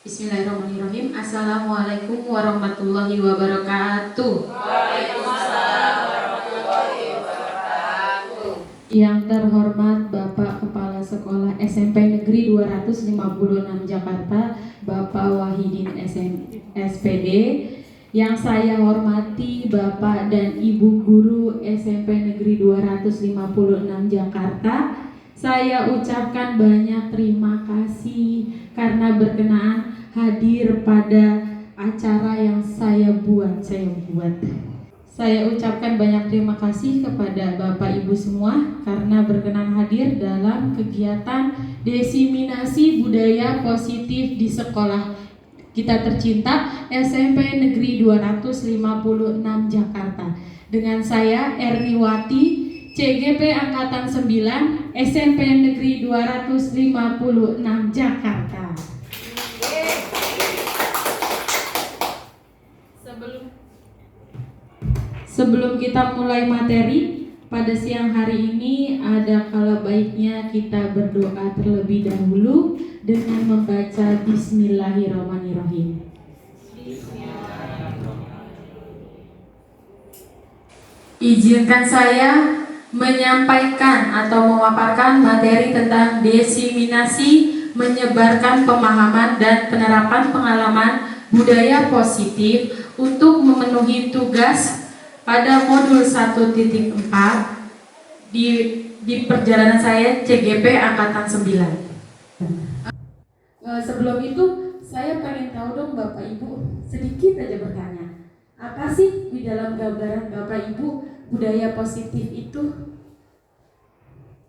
Bismillahirrahmanirrahim. Assalamualaikum warahmatullahi wabarakatuh. Waalaikumsalam warahmatullahi wabarakatuh. Yang terhormat Bapak Kepala Sekolah SMP Negeri 256 Jakarta, Bapak Wahidin SPD. Yang saya hormati Bapak dan Ibu Guru SMP Negeri 256 Jakarta. Saya ucapkan banyak terima kasih karena berkenan hadir pada acara yang saya buat. Saya ucapkan banyak terima kasih kepada Bapak Ibu semua karena berkenan hadir dalam kegiatan diseminasi budaya positif di sekolah kita tercinta SMP Negeri 256 Jakarta. Dengan saya Erniwati, CGP Angkatan 9 SMP Negeri 256 Jakarta. Sebelum kita mulai materi pada siang hari ini, ada kala baiknya kita berdoa terlebih dahulu dengan membaca Bismillahirrahmanirrahim. Izinkan saya menyampaikan atau memaparkan materi tentang diseminasi menyebarkan pemahaman dan penerapan pengalaman budaya positif untuk memenuhi tugas pada modul 1.4 di perjalanan saya CGP Angkatan 9. Sebelum itu saya pengen tahu dong Bapak Ibu, sedikit aja bertanya, apa sih di dalam gambaran Bapak Ibu budaya positif itu?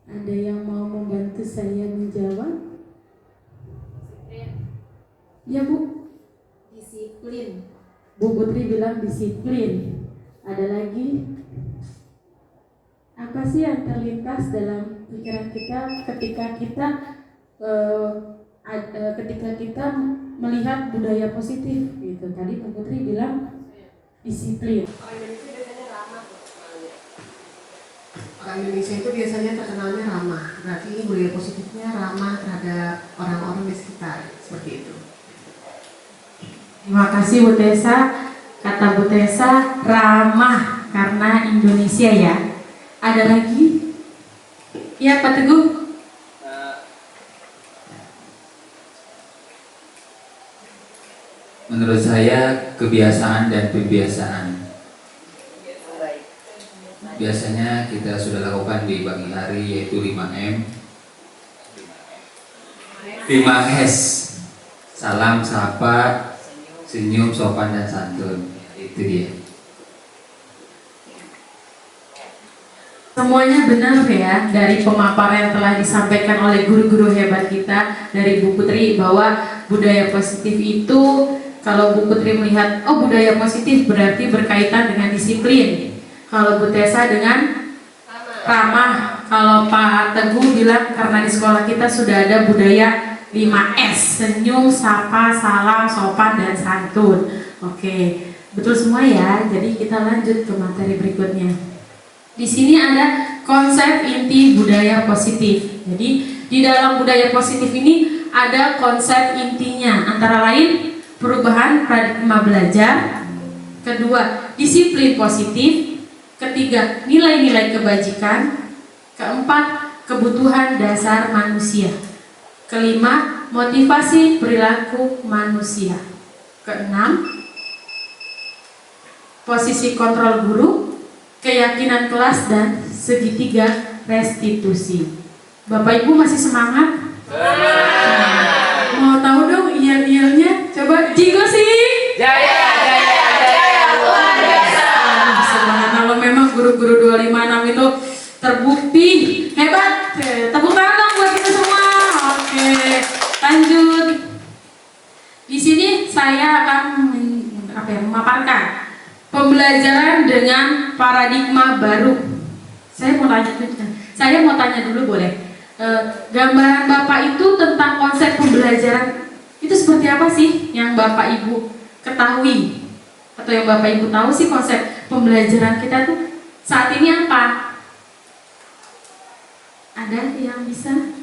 Ada yang mau membantu saya menjawab? Ya Bu? Disiplin. Bu Putri bilang disiplin. Ada lagi? Apa sih yang terlintas dalam pikiran kita ketika kita melihat budaya positif gitu? Tadi Bu Putri bilang disiplin. Orang Indonesia itu biasanya terkenalnya ramah. Berarti ini budaya positifnya ramah terhadap orang-orang di sekitar, seperti itu. Terima kasih Bu Tessa. Kata Bu Tessa ramah karena Indonesia ya. Ada lagi? Ya Pak Teguh. Menurut saya kebiasaan dan pembiasaan. Biasanya kita sudah lakukan di pagi hari, yaitu 5M 5S. Salam, sapa, senyum, sopan, dan santun. Itu dia. Semuanya benar ya, dari pemaparan yang telah disampaikan oleh guru-guru hebat kita, dari Bu Putri, bahwa budaya positif itu, kalau Bu Putri melihat, oh budaya positif berarti berkaitan dengan disiplin. Kalau Bu Tessa dengan ramah. Kalau Pak Teguh bilang karena di sekolah kita sudah ada budaya 5S, senyum, sapa, salam, sopan, dan santun. Oke, betul semua ya. Jadi kita lanjut ke materi berikutnya. Di sini ada konsep inti budaya positif. Jadi di dalam budaya positif ini ada konsep intinya, antara lain perubahan paradigma belajar, kedua disiplin positif, ketiga nilai-nilai kebajikan, keempat kebutuhan dasar manusia, kelima motivasi perilaku manusia, keenam posisi kontrol guru, keyakinan kelas, dan segitiga restitusi. Bapak Ibu masih semangat? Mau tahu dong iya-iyanya? Coba jigo sih. Jaya, jaya, jaya, luar biasa. Semangat. Kalau memang guru-guru 256 itu terbukti hebat. Tepuk tangan dong buat kita semua. Oke, lanjut. Di sini saya akan memaparkan pembelajaran dengan paradigma baru. Saya mau tanya dulu boleh? Gambaran Bapak itu tentang konsep pembelajaran itu seperti apa sih yang Bapak Ibu ketahui? Atau yang Bapak Ibu tahu sih konsep pembelajaran kita tuh saat ini apa? Ada yang bisa?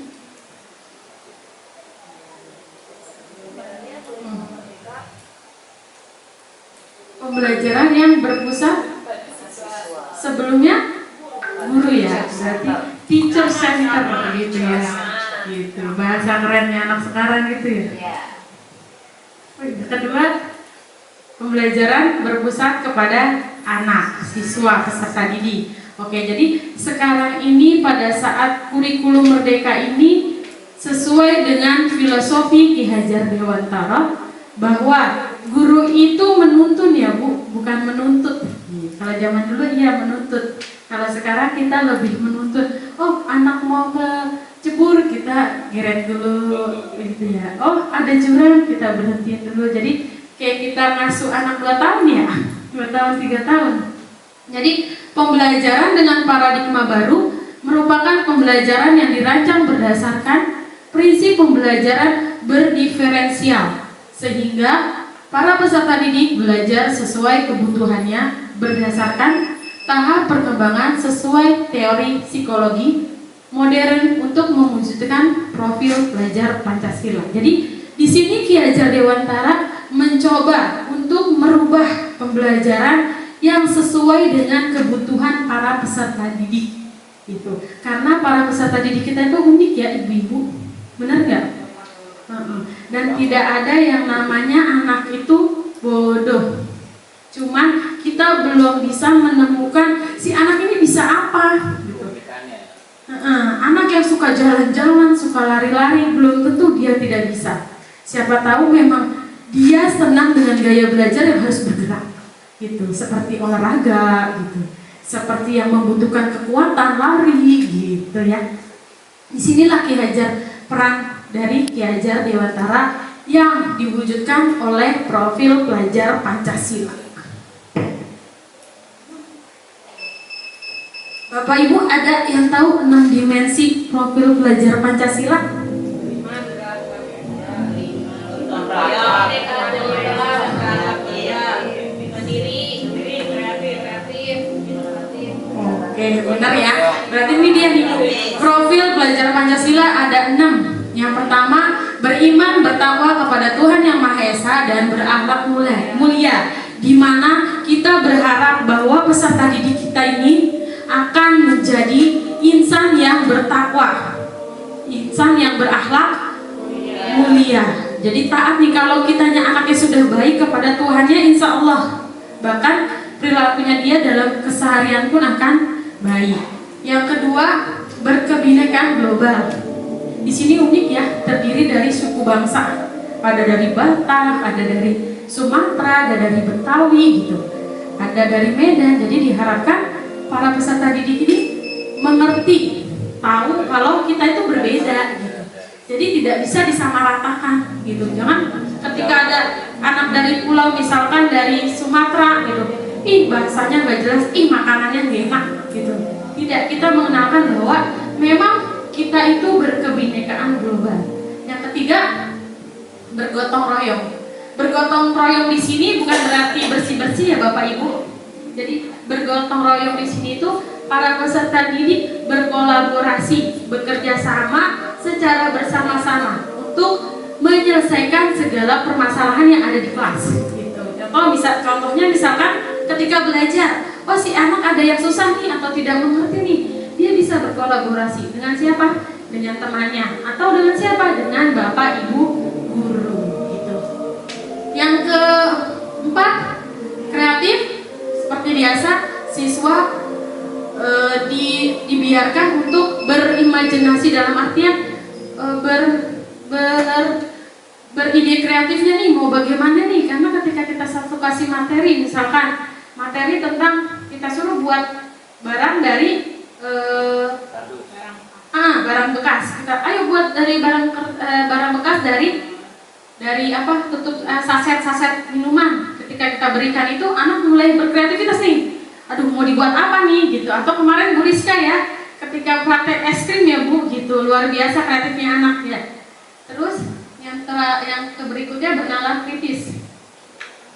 Pembelajaran yang berpusat sebelumnya guru ya, berarti teacher center gitu ya, gitu bahasa kerennya anak sekarang gitu ya. Kedua, pembelajaran berpusat kepada anak, siswa, peserta didik. Oke, jadi sekarang ini pada saat kurikulum merdeka ini sesuai dengan filosofi Ki Hajar Dewantara bahwa guru itu menuntun ya Bu, bukan menuntut. Kalau zaman dulu iya menuntut. Kalau sekarang kita lebih menuntut. Oh, anak mau ke cebur, kita geret dulu gitu ya. Oh, ada jurang, kita berhentiin dulu. Jadi kayak kita ngasuh anak 2 tahun ya, 2 tahun, 3 tahun. Jadi pembelajaran dengan paradigma baru merupakan pembelajaran yang dirancang berdasarkan prinsip pembelajaran berdiferensial, sehingga para peserta didik belajar sesuai kebutuhannya berdasarkan tahap perkembangan sesuai teori psikologi modern untuk mewujudkan profil pelajar Pancasila. Jadi di sini Ki Hajar Dewantara mencoba untuk merubah pembelajaran yang sesuai dengan kebutuhan para peserta didik. Gitu. Karena para peserta didik kita itu unik ya ibu-ibu, benar nggak? Dan tidak ada yang namanya anak itu bodoh. Cuman kita belum bisa menemukan si anak ini bisa apa. Anak yang suka jalan-jalan, suka lari-lari, belum tentu dia tidak bisa. Siapa tahu memang dia senang dengan gaya belajar yang harus bergerak, gitu. Seperti olahraga, gitu. Seperti yang membutuhkan kekuatan lari, gitu ya. Disinilah Ki Hajar, peran dari Ki Hajar Dewantara yang diwujudkan oleh profil pelajar Pancasila. Bapak Ibu ada yang tahu 6 dimensi profil pelajar Pancasila? Oke, benar ya. Berarti ini dia nih. Profil pelajar Pancasila ada 6. Yang pertama, beriman bertakwa kepada Tuhan Yang Maha Esa dan berakhlak mulia. Di mana kita berharap bahwa peserta didik kita ini akan menjadi insan yang bertakwa, insan yang berakhlak mulia. Jadi taat nih, kalau kitanya anaknya sudah baik kepada Tuhannya, insya Allah bahkan perilakunya dia dalam keseharian pun akan baik. Yang kedua, berkebinekaan global. Di sini unik ya, terdiri dari suku bangsa. Ada dari Batak, ada dari Sumatera, ada dari Betawi gitu. Ada dari Medan. Jadi diharapkan para peserta didik ini mengerti, tahu kalau kita itu berbeda gitu. Jadi tidak bisa disamaratakan gitu. Jangan ketika ada anak dari pulau misalkan dari Sumatera gitu, ih bangsanya nggak jelas, ih makanannya nggak enak gitu. Tidak, kita mengenalkan bahwa memang kita itu berkebinekaan global. Yang ketiga, bergotong royong. Bergotong royong di sini bukan berarti bersih-bersih ya Bapak Ibu. Jadi bergotong royong di sini itu para peserta didik berkolaborasi, bekerja sama secara bersama-sama untuk menyelesaikan segala permasalahan yang ada di kelas. Gitu. Contohnya misalkan ketika belajar, oh si anak ada yang susah nih atau tidak mengerti nih, dia bisa berkolaborasi dengan siapa? Dengan temannya atau dengan siapa? Dengan bapak ibu guru. Gitu. Yang keempat, kreatif. Seperti biasa, siswa dibiarkan untuk berimajinasi dalam artian beride kreatifnya nih, mau bagaimana nih, karena ketika kita satu kasih materi, misalkan materi tentang kita suruh buat barang dari barang bekas, kita ayo buat dari barang bekas dari apa, tutup saset-saset minuman. Ketika kita berikan itu, anak mulai berkreativitas nih, aduh mau dibuat apa nih gitu. Atau kemarin Bu Rizka ya, ketika praktek es krim ya Bu gitu, luar biasa kreatifnya anak ya. Terus yang berikutnya bernalar kritis.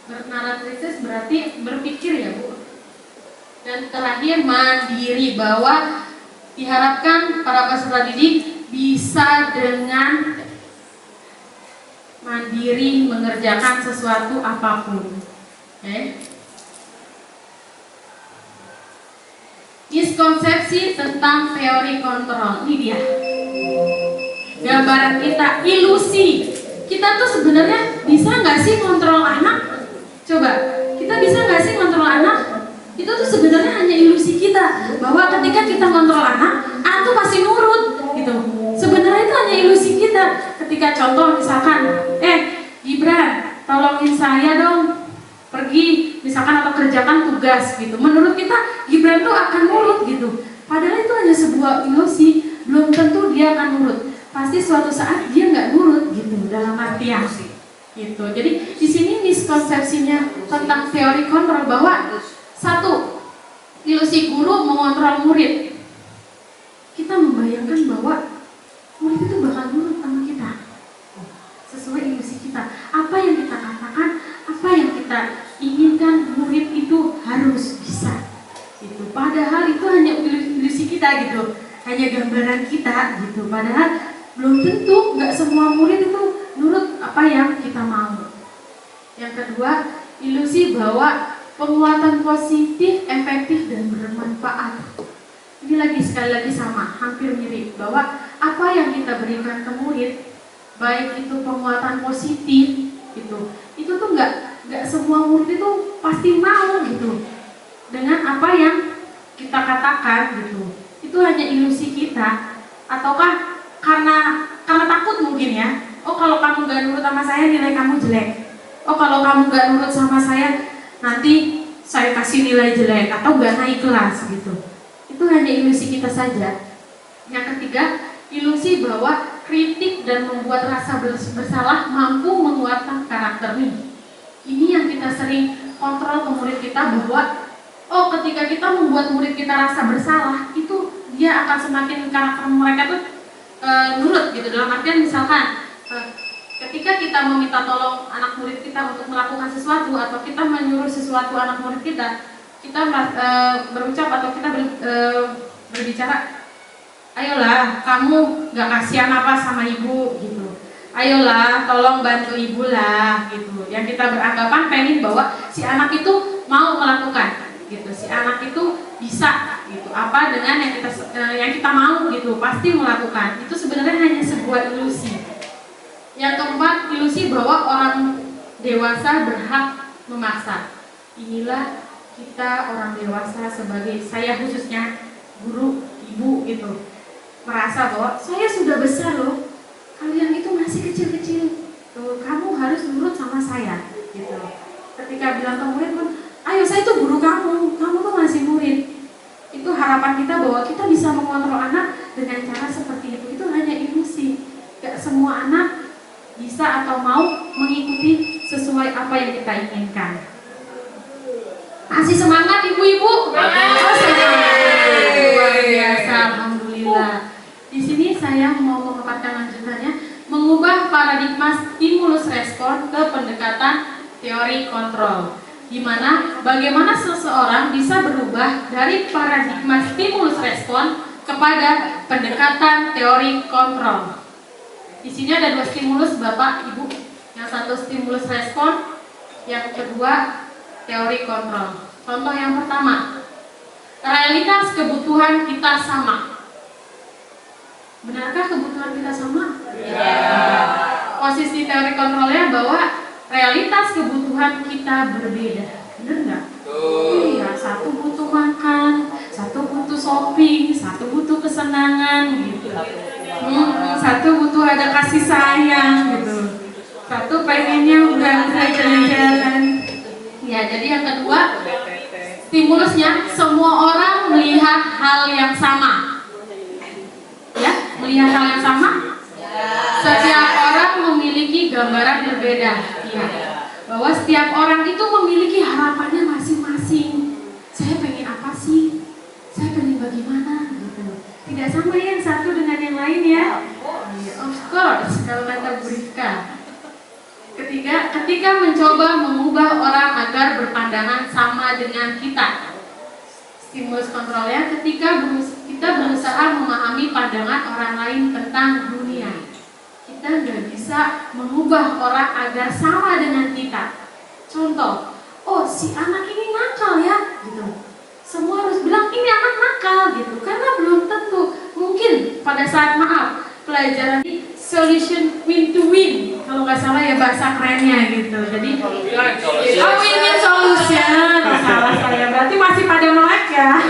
Bernalar kritis berarti berpikir ya Bu. Dan terakhir mandiri, bahwa diharapkan para peserta didik bisa dengan mandiri mengerjakan sesuatu apapun. miskonsepsi tentang teori kontrol. Ini dia gambaran kita, ilusi. Kita tuh sebenarnya bisa nggak sih kontrol anak? Coba, kita bisa nggak sih kontrol anak? Itu tuh sebenarnya hanya ilusi kita, bahwa ketika kita kontrol anak tuh pasti nurut gitu. Sebenarnya itu hanya ilusi kita. Ketika contoh misalkan, Gibran, tolongin saya dong pergi misalkan atau kerjakan tugas gitu. Menurut kita Gibran tuh akan nurut gitu. Padahal itu hanya sebuah ilusi, belum tentu dia akan nurut. Pasti suatu saat dia nggak nurut gitu dalam artian gitu. Jadi di sini miskonsepsinya tentang teori kontrol bahwa satu, ilusi guru mengontrol murid. Kita membayangkan bahwa murid itu bakal nurut sama kita sesuai ilusi kita. Apa yang kita katakan, apa yang kita inginkan, murid itu harus bisa gitu. Padahal itu hanya ilusi kita gitu, hanya gambaran kita gitu. Padahal belum tentu, nggak semua murid itu nurut apa yang kita mau. Yang kedua, ilusi bahwa penguatan positif, efektif, dan bermanfaat. Ini sekali lagi sama, hampir mirip, bahwa apa yang kita berikan ke murid, baik itu penguatan positif gitu, itu tuh nggak semua murid itu pasti mau gitu dengan apa yang kita katakan gitu. Itu hanya ilusi kita, ataukah karena takut mungkin ya. Oh, kalau kamu gak nurut sama saya, nilai kamu jelek. Oh, kalau kamu gak nurut sama saya, nanti saya kasih nilai jelek atau gak naik kelas gitu. Itu hanya ilusi kita saja. Yang ketiga, ilusi bahwa kritik dan membuat rasa bersalah mampu menguatkan karakter nih. Ini yang kita sering kontrol ke murid kita, bahwa ketika kita membuat murid kita rasa bersalah, itu dia akan semakin karakter mereka tuh nurut gitu. Dalam artian misalkan ketika kita meminta tolong anak murid kita untuk melakukan sesuatu, atau kita menyuruh sesuatu anak murid kita berucap atau kita berbicara, ayolah kamu gak kasihan apa sama ibu gitu, ayolah tolong bantu ibu lah gitu. Yang kita beranggapan pengen bahwa si anak itu mau melakukan gitu, si anak itu bisa gitu, apa dengan yang kita mau gitu, pasti melakukan. Itu sebenarnya hanya sebuah ilusi. Yang keempat, ilusi bahwa orang dewasa berhak memaksa. Inilah kita orang dewasa, sebagai saya khususnya guru, ibu gitu, merasa bahwa saya sudah besar loh, kalian itu masih kecil-kecil tuh, kamu harus nurut sama saya gitu. Ketika bilang ke murid pun, ayo saya itu guru kamu tuh masih murid. Itu harapan kita bahwa kita bisa mengontrol anak dengan cara seperti itu. Itu hanya ilusi. Gak semua anak bisa atau mau mengikuti sesuai apa yang kita inginkan. Masih semangat ibu-ibu? Luar biasa, alhamdulillah. Di sini saya mau memaparkan lanjutannya, mengubah paradigma stimulus respon ke pendekatan teori kontrol. Di mana bagaimana seseorang bisa berubah dari paradigma stimulus respon kepada pendekatan teori kontrol. Di sini ada dua stimulus Bapak Ibu. Yang satu stimulus respon, yang kedua teori kontrol. Contoh yang pertama, realitas kebutuhan kita sama. Benarkah kebutuhan kita sama? Iya. Posisi teori kontrolnya bahwa realitas kebutuhan kita berbeda. Benar nggak? Iya, satu butuh makan, satu butuh shopping, satu butuh kesenangan gitu. Satu butuh ada kasih sayang gitu. Satu pengennya udah jalan-jalan. Ya, jadi yang kedua, stimulusnya semua orang melihat hal yang sama. Ya, melihat hal yang sama. Setiap orang memiliki gambaran berbeda. Ya, bahwa setiap orang itu memiliki harapannya masing-masing. Saya pengen apa sih? Saya pengen bagaimana? Gitu. Tidak sama yang satu dengan yang lain ya. Of course, kalau kata Bu Rifka. Ketika mencoba mengubah orang agar berpandangan sama dengan kita. Stimulus kontrolnya ketika kita berusaha memahami pandangan orang lain tentang dunia. Kita nggak bisa mengubah orang agar sama dengan kita. Contoh, oh si anak ini nakal ya, gitu. semua harus bilang ini anak nakal gitu, karena belum tentu. Mungkin pada saat pelajaran solution win to win, kalau nggak salah ya bahasa kerennya gitu. Jadi win-win solution, salah saya berarti masih pada melek ya.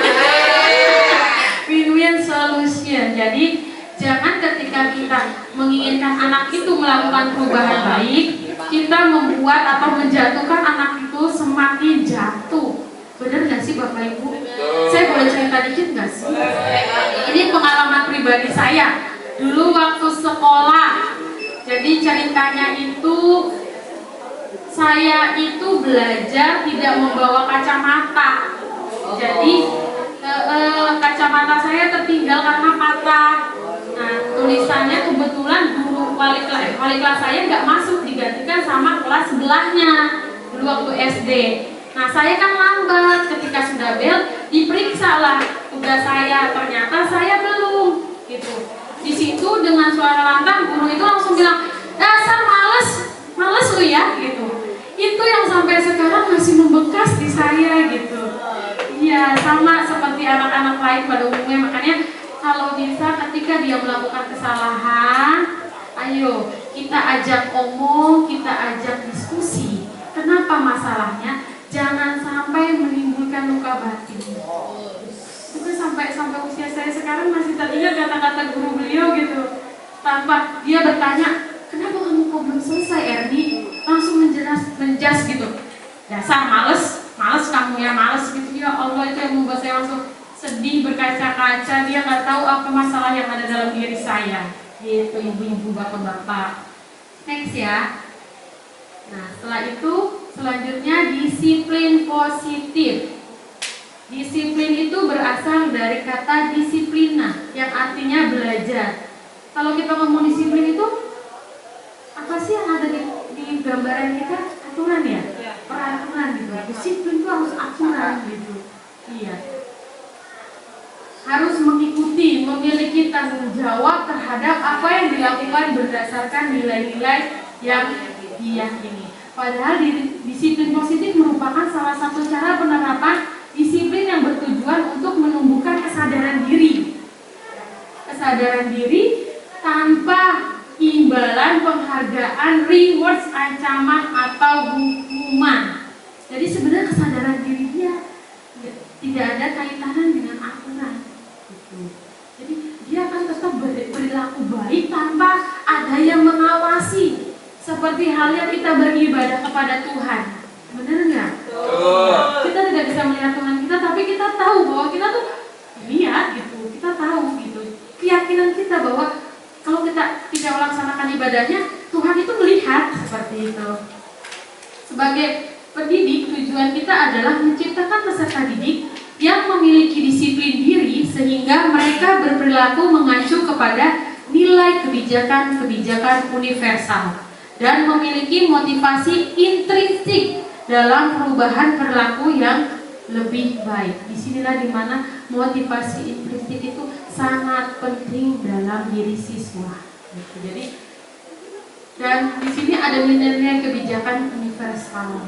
Win-win solution. Jadi jangan ketika kita menginginkan anak itu melakukan perubahan baik, kita membuat atau menjatuhkan anak itu semakin jatuh. Benar nggak sih Bapak Ibu? Saya boleh cerita dikit nggak sih? Ini pengalaman pribadi saya. Dulu waktu sekolah, jadi ceritanya itu saya itu belajar tidak membawa kacamata. Jadi kacamata saya tertinggal karena patah. Nah, tulisannya kebetulan guru wali kelas saya nggak masuk, digantikan sama kelas sebelahnya dulu waktu SD. Nah, saya kan lambat, ketika sudah bel diperiksa lah tugas saya, ternyata saya belum gitu. Di situ dengan suara lantang guru itu langsung bilang, dasar males lu ya gitu. Itu yang sampai sekarang masih membekas di saya gitu. Iya, sama seperti anak-anak lain pada umumnya. Makanya kalau bisa ketika dia melakukan kesalahan, ayo kita ajak omong, kita ajak diskusi. Kenapa masalahnya? Jangan sampai menimbulkan luka batin. Itu sampai usia saya sekarang masih teringat kata-kata guru beliau gitu. Tanpa dia bertanya, kenapa kamu kok belum selesai Erni? Langsung menjas gitu. Dasar males kamu ya, males gitu. Ya Allah, itu yang membuat saya langsung sedih berkaca-kaca. Dia nggak tahu apa masalah yang ada dalam diri saya. Gitu ibu-ibu, bapak-bapak. Next ya. Nah, setelah itu selanjutnya disiplin positif. Disiplin itu berasal dari kata disiplina yang artinya belajar. Kalau kita ngomong disiplin itu apa sih yang ada di gambaran kita? Aturan ya? Peraturan gitu. Disiplin itu harus aturan gitu. Iya. Harus mengikuti, memiliki tanggung jawab terhadap apa yang dilakukan berdasarkan nilai-nilai yang diyakini. Padahal disiplin positif merupakan salah satu cara penerapan disiplin yang bertujuan untuk menumbuhkan kesadaran diri. Kesadaran diri tanpa imbalan, penghargaan, rewards, ancaman atau hukuman. Jadi sebenarnya kesadaran diri dia tidak ada kaitannya dengan aturan. Jadi dia akan tetap berlaku baik tanpa ada yang mengawasi. Seperti halnya kita beribadah kepada Tuhan, benar nggak? Kita tidak bisa melihat Tuhan kita, tapi kita tahu bahwa kita tuh lihat gitu, kita tahu gitu. Keyakinan kita bahwa kalau kita tidak melaksanakan ibadahnya, Tuhan itu melihat seperti itu. Sebagai pendidik, tujuan kita adalah menciptakan peserta didik yang memiliki disiplin diri sehingga mereka berperilaku mengacu kepada nilai kebijakan universal dan memiliki motivasi intrinsik dalam perubahan perilaku yang lebih baik. Disinilah dimana motivasi intrinsik itu sangat penting dalam diri siswa. Jadi, dan di sini ada nilai kebijakan universal.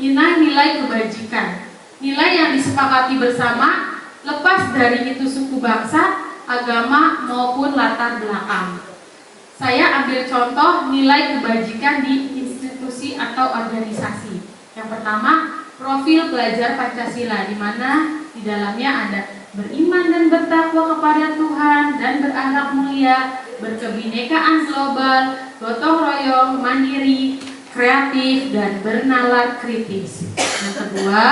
Nilai kebajikan, nilai yang disepakati bersama, lepas dari itu suku bangsa, agama maupun latar belakang. Saya ambil contoh nilai kebajikan di institusi atau organisasi. Yang pertama, profil pelajar Pancasila, di mana di dalamnya ada beriman dan bertakwa kepada Tuhan dan berakhlak mulia, berkebinekaan global, gotong royong, mandiri, kreatif, dan bernalar kritis. Yang kedua,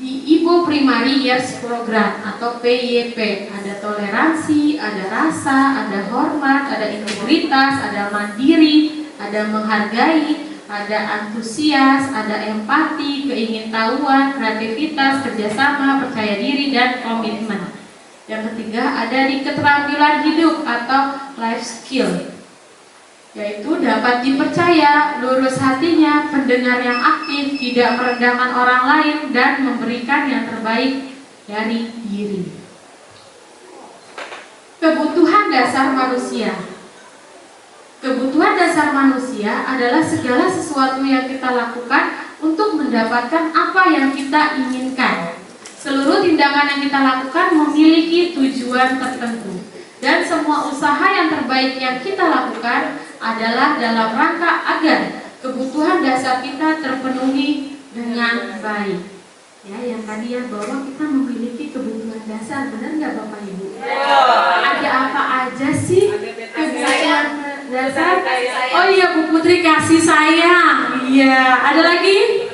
di Ibu Primary Years Program atau PYP ada toleransi, ada rasa, ada hormat, ada integritas, ada mandiri, ada menghargai, ada antusias, ada empati, keingintahuan, kreativitas, kerjasama, percaya diri, dan komitmen. Yang ketiga ada di keterampilan hidup atau life skill, yaitu dapat dipercaya, lurus hatinya, pendengar yang aktif, tidak merendahkan orang lain, dan memberikan yang terbaik dari diri. Kebutuhan dasar manusia. Kebutuhan dasar manusia adalah segala sesuatu yang kita lakukan untuk mendapatkan apa yang kita inginkan. Seluruh tindakan yang kita lakukan memiliki tujuan tertentu. Dan semua usaha yang terbaik yang kita lakukan adalah dalam rangka agar kebutuhan dasar kita terpenuhi dengan baik. Ya, yang tadi ya, bahwa kita memiliki kebutuhan dasar, benar nggak Bapak Ibu? Ada apa aja sih kebutuhan dasar? Oh iya, Bu Putri, kasih sayang. Iya, ada lagi?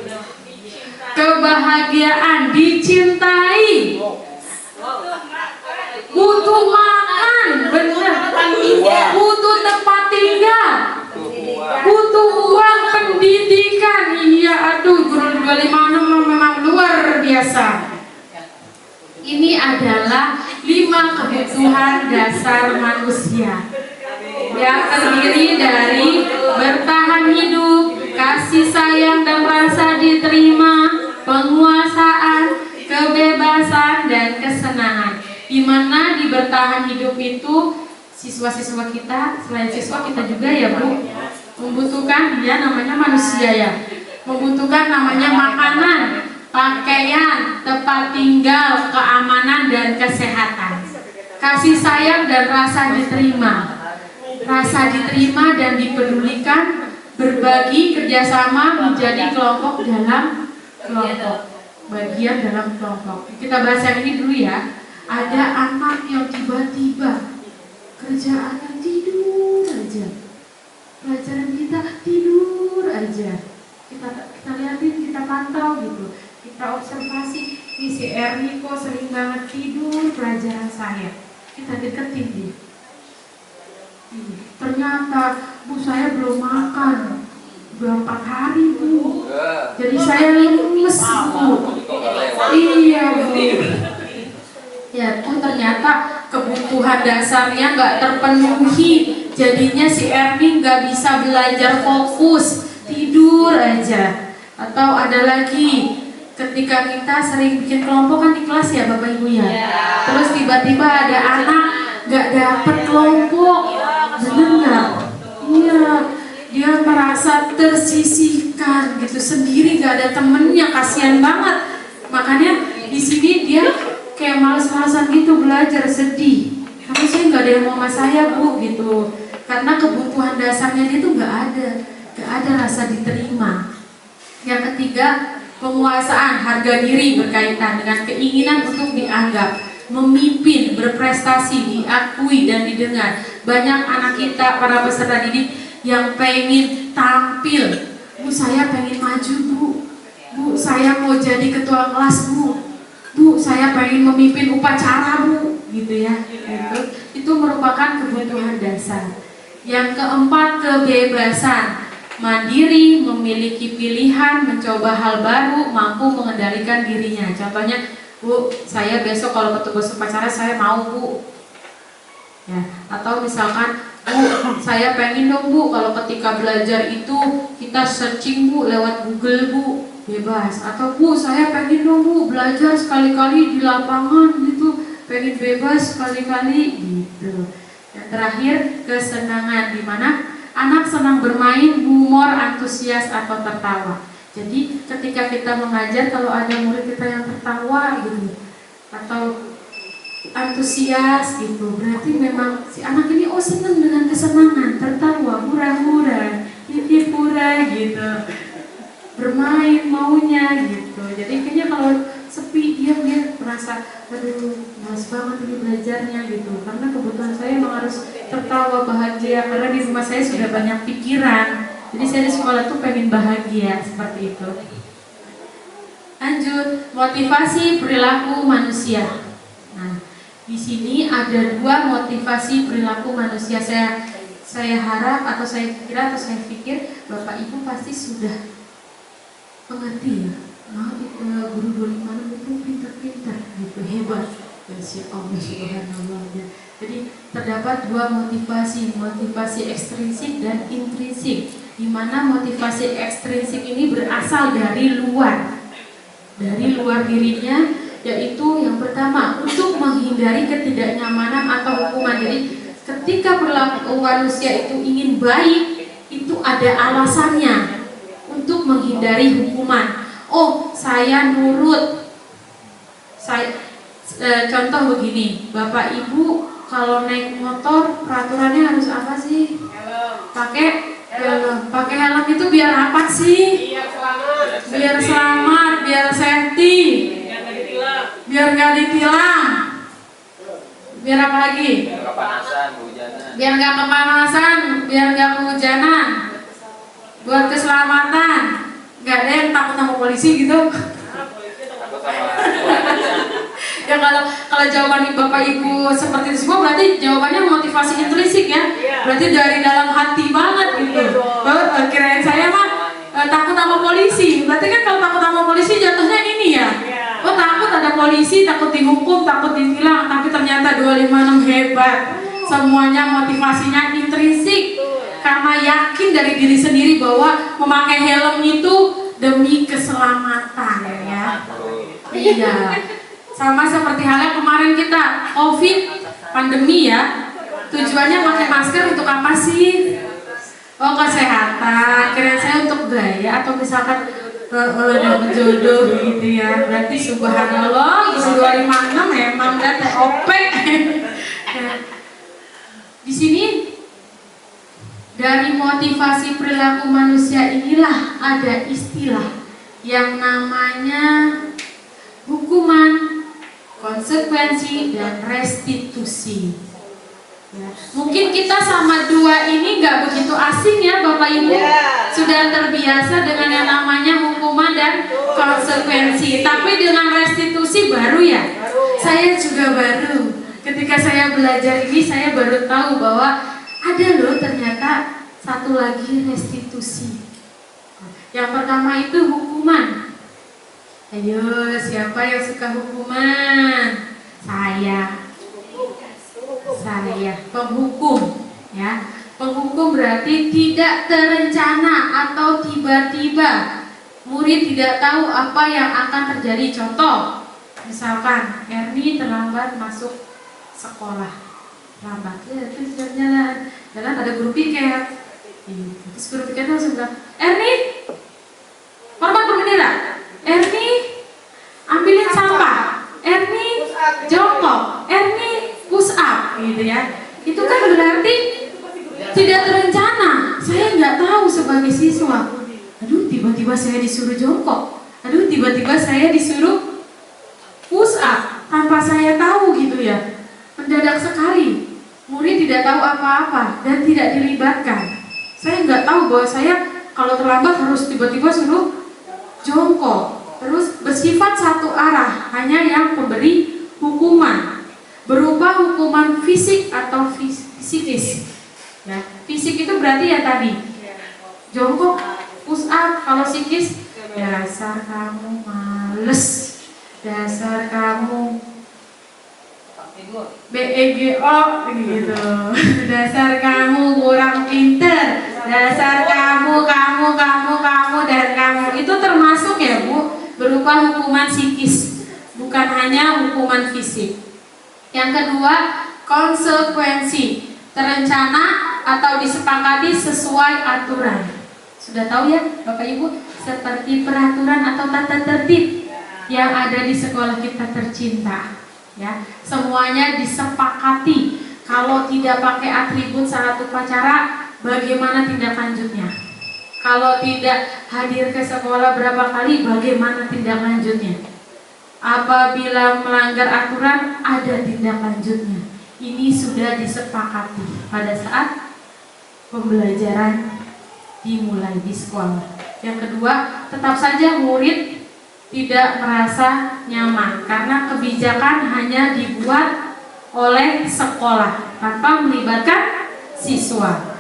Kebahagiaan, dicintai, butuh makan, benar, butuh tempat tinggal, butuh uang pendidikan. Iya, aduh, guru 25 memang luar biasa. Ini adalah 5 kebutuhan dasar manusia yang terdiri dari bertahan hidup, kasih sayang dan rasa diterima, penguasaan, kebebasan, dan kesenangan. Di mana di bertahan hidup itu siswa-siswa kita, selain siswa kita juga ya Bu, membutuhkan, dia namanya manusia ya, membutuhkan namanya makanan, pakaian, tempat tinggal, keamanan, dan kesehatan. Kasih sayang dan rasa diterima, dan dipedulikan, berbagi, kerjasama, menjadi kelompok dalam kelompok, bagian dalam kelompok. Kita bahas yang ini dulu ya. Ada anak yang tiba-tiba kerjaannya tidur aja, pelajaran kita tidur aja. Kita lihatin, kita pantau gitu, kita observasi, ini si Erni kok sering banget tidur pelajaran saya. Kita deketin dia. Ternyata Bu, saya belum makan udah 4 hari Bu, jadi saya lemes Bu. Iya Bu. Ya, ternyata kebutuhan dasarnya nggak terpenuhi, jadinya si Erni nggak bisa belajar fokus, tidur aja. Atau ada lagi, ketika kita sering bikin kelompok kan di kelas ya Bapak Ibu ya, terus tiba-tiba ada anak nggak dapet kelompok, bener nggak? Iya, dia merasa tersisihkan gitu, sendiri, nggak ada temennya, kasihan banget. Makanya di sini dia kayak males-malesan gitu belajar, sedih. Harusnya nggak ada yang mau sama saya Bu gitu, karena kebutuhan dasarnya dia tuh nggak ada rasa diterima. Yang ketiga, penguasaan, harga diri berkaitan dengan keinginan untuk dianggap, memimpin, berprestasi, diakui dan didengar. Banyak anak kita, para peserta didik yang pengen tampil. Bu, saya pengen maju Bu. Bu, saya mau jadi ketua kelas Bu. Bu, saya pengen memimpin upacara Bu, gitu ya. Itu merupakan kebutuhan dasar. Yang keempat, kebebasan, mandiri, memiliki pilihan, mencoba hal baru, mampu mengendalikan dirinya. Contohnya, Bu, saya besok kalau petugas upacara saya mau Bu. Ya, atau misalkan, Bu, saya pengen dong Bu, kalau ketika belajar itu kita searching Bu lewat Google Bu, bebas. Atau Bu, saya pengen dong Bu belajar sekali-kali di lapangan gitu, pengen bebas sekali-kali gitu. Yang terakhir, kesenangan, di mana anak senang bermain, humor, antusias atau tertawa. Jadi ketika kita mengajar, kalau ada murid kita yang tertawa gitu atau antusias gitu, berarti memang si anak ini senang dengan kesenangan, tertawa, hura-hura, titip pura gitu, bermain maunya gitu. Jadi kayaknya kalau sepi dia merasa aduh males banget ini belajarnya gitu, karena kebutuhan saya memang harus tertawa, bahagia, karena di rumah saya sudah banyak pikiran. Jadi saya di sekolah tuh pengen bahagia, seperti itu. Lanjut, motivasi perilaku manusia. Nah, di sini ada 2 motivasi perilaku manusia. Saya harap atau saya kira atau saya pikir Bapak Ibu pasti sudah mengerti ya. Nah, guru 25 itu pintar-pintar, gitu, hebat. Masya Allah, subhanallah. Jadi terdapat 2 motivasi ekstrinsik dan intrinsik. Di mana motivasi ekstrinsik ini berasal dari luar dirinya, yaitu yang pertama untuk menghindari ketidaknyamanan atau hukuman. Jadi ketika perilaku manusia itu ingin baik, itu ada alasannya untuk menghindari hukuman. Oh, saya nurut. Contoh begini, Bapak Ibu kalau naik motor peraturannya harus apa sih? Pakai helm. Pakai helm itu biar apa sih? Biar selamat, biar safety, biar nggak ditilang. Biar apa lagi? Biar nggak kepanasan, biar nggak kehujanan, buat keselamatan. Nggak ada yang takut sama polisi gitu. Ya kalau jawaban Bapak Ibu seperti itu semua berarti jawabannya motivasi intrinsik ya. Berarti dari dalam hati banget gitu. Kirain saya mah takut sama polisi. Berarti kan kalau takut sama polisi jatuhnya ini ya. Oh, takut ada polisi, takut dihukum, takut ditilang, tapi ternyata 256 hebat. Semuanya motivasinya intrinsik. Karena yakin dari diri sendiri bahwa memakai helm itu demi keselamatan ya. Iya. Sama seperti halnya kemarin kita COVID pandemi ya. Tujuannya pakai masker untuk apa sih? Oh, kesehatan. Kira saya untuk gaya atau misalkan dapat jodoh gitu ya. Berarti subhanallah isi 256 memang udah TOP. Di sini dari motivasi perilaku manusia inilah ada istilah yang namanya hukuman, konsekuensi, dan restitusi. Ya. Mungkin kita sama dua ini nggak begitu asing ya Bapak Ibu. Sudah terbiasa dengan yang namanya hukuman dan konsekuensi. Tapi dengan restitusi baru ya. Saya juga baru. Ketika saya belajar ini saya baru tahu bahwa ada loh ternyata satu lagi restitusi. Yang pertama itu hukuman. Ayo, siapa yang suka hukuman? Saya penghukum ya. Penghukum berarti tidak terencana atau tiba-tiba. Murid tidak tahu apa yang akan terjadi. Contoh, misalkan Erni terlambat masuk sekolah. Lambat ya, terus jalan ada guru piket. Terus guru piket langsung bilang, Erni, hormat berbendera. Erni, ambilin sampah. Erni, jongkok. Erni, push up, gitu ya. Itu kan berarti tidak terencana. Saya nggak tahu sebagai siswa. Aduh, tiba-tiba saya disuruh jongkok. Aduh, tiba-tiba saya disuruh push up tanpa saya tahu gitu ya. Mendadak sekali. Murid tidak tahu apa-apa dan tidak dilibatkan. Saya nggak tahu bahwa saya kalau terlambat harus tiba-tiba suruh jongkok. Terus bersifat satu arah, hanya yang memberi hukuman berupa hukuman fisik atau psikis. Ya, fisik itu berarti ya tadi jongkok, push up. Kalau psikis, dasar kamu males, dasar kamu BEGO gitu, dasar kamu kurang pinter, dasar kamu dan kamu. Itu termasuk ya Bu, berupa hukuman psikis, bukan hanya hukuman fisik. Yang kedua, konsekuensi, terencana atau disepakati sesuai aturan. Sudah tahu ya Bapak Ibu, seperti peraturan atau tata tertib yang ada di sekolah kita tercinta. Ya, semuanya disepakati. Kalau tidak pakai atribut saat upacara, bagaimana tindak lanjutnya? Kalau tidak hadir ke sekolah berapa kali, bagaimana tindak lanjutnya? Apabila melanggar aturan, ada tindak lanjutnya. Ini sudah disepakati pada saat pembelajaran dimulai di sekolah. Yang kedua, tetap saja murid tidak merasa nyaman karena kebijakan hanya dibuat oleh sekolah tanpa melibatkan siswa.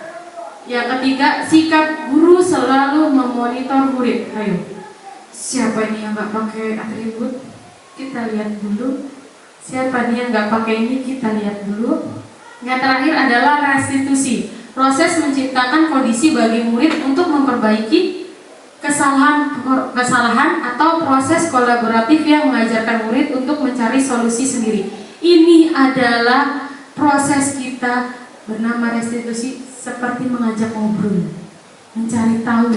Yang ketiga, sikap guru selalu memonitor murid. Ayo, siapa ini yang nggak pakai atribut? Kita lihat dulu. Siapa nih yang nggak pakai ini? Kita lihat dulu. Yang terakhir adalah restitusi, proses menciptakan kondisi bagi murid untuk memperbaiki kesalahan atau proses kolaboratif yang mengajarkan murid untuk mencari solusi sendiri. Ini adalah proses kita bernama restitusi, seperti mengajak ngobrol, mencari tahu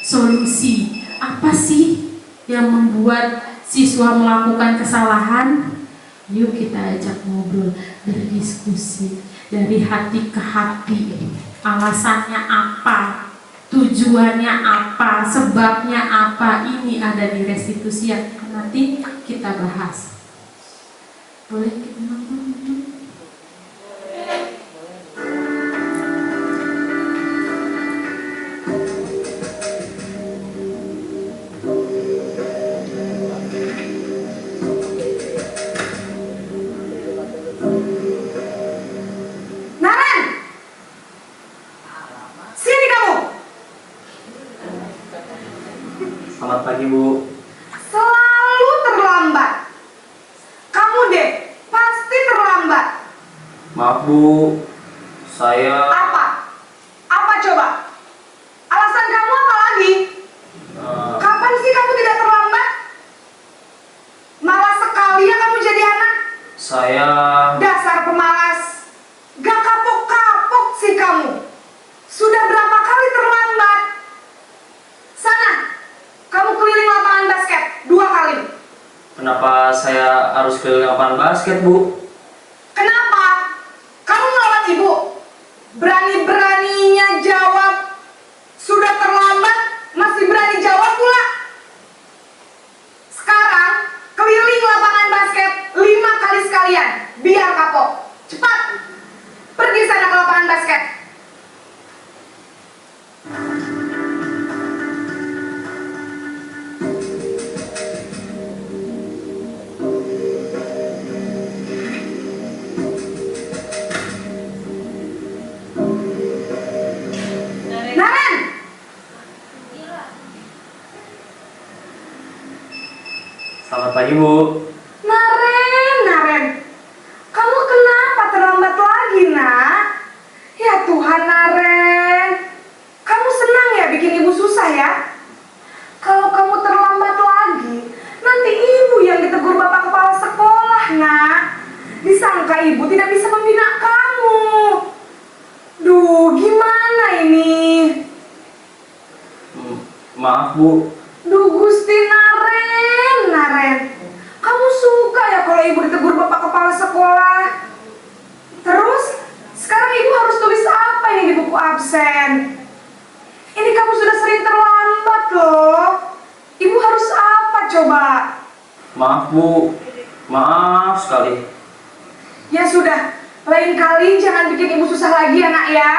solusi. Apa sih yang membuat siswa melakukan kesalahan? Yuk kita ajak ngobrol, berdiskusi dari hati ke hati. Alasannya apa? Tujuannya apa? Sebabnya apa? Ini ada di restitusi yang nanti kita bahas. Boleh kita nonton? Naren! Sini kamu! Selamat pagi, Bu. Selalu terlambat. Kamu deh, pasti terlambat. Maaf, Bu. Saya Apa? Apa coba? Alasan kamu apa lagi? eh, Kapan sih kamu tidak terlambat? Malas sekali ya kamu jadi anak. saya Dasar pemalas. Gak kapok-kapok sih kamu. Sudah berapa kali terlambat? Sana, kamu keliling lapangan basket 2 kali. kenapa saya harus ke lapangan basket, Bu? Kenapa? Kamu melawan ibu? Berani-beraninya jawab. Sudah terlambat, masih berani jawab pula. Sekarang, keliling lapangan basket 5 kali sekalian. Biar kapok. Cepat. Pergi sana ke lapangan basket. Naren! Selamat pagi, Bu. Naren. Kamu kenapa terlambat lagi, nak? Ya Tuhan, Naren. Kamu senang ya bikin ibu susah ya? Kalau kamu terlambat lagi, nanti ibu yang ditegur bapak kepala sekolah, nak. Disangka ibu tidak bisa membina kamu. Duh, gimana ini? Maaf, Bu. Duh, Gusti Naren. Kamu suka ya kalau ibu ditegur bapak kepala sekolah? Terus, sekarang ibu harus tulis apa ini di buku absen? Ini kamu sudah sering terlambat loh. Ibu harus apa coba? Maaf, Bu. Maaf sekali. Ya sudah, lain kali jangan bikin ibu susah lagi ya nak ya.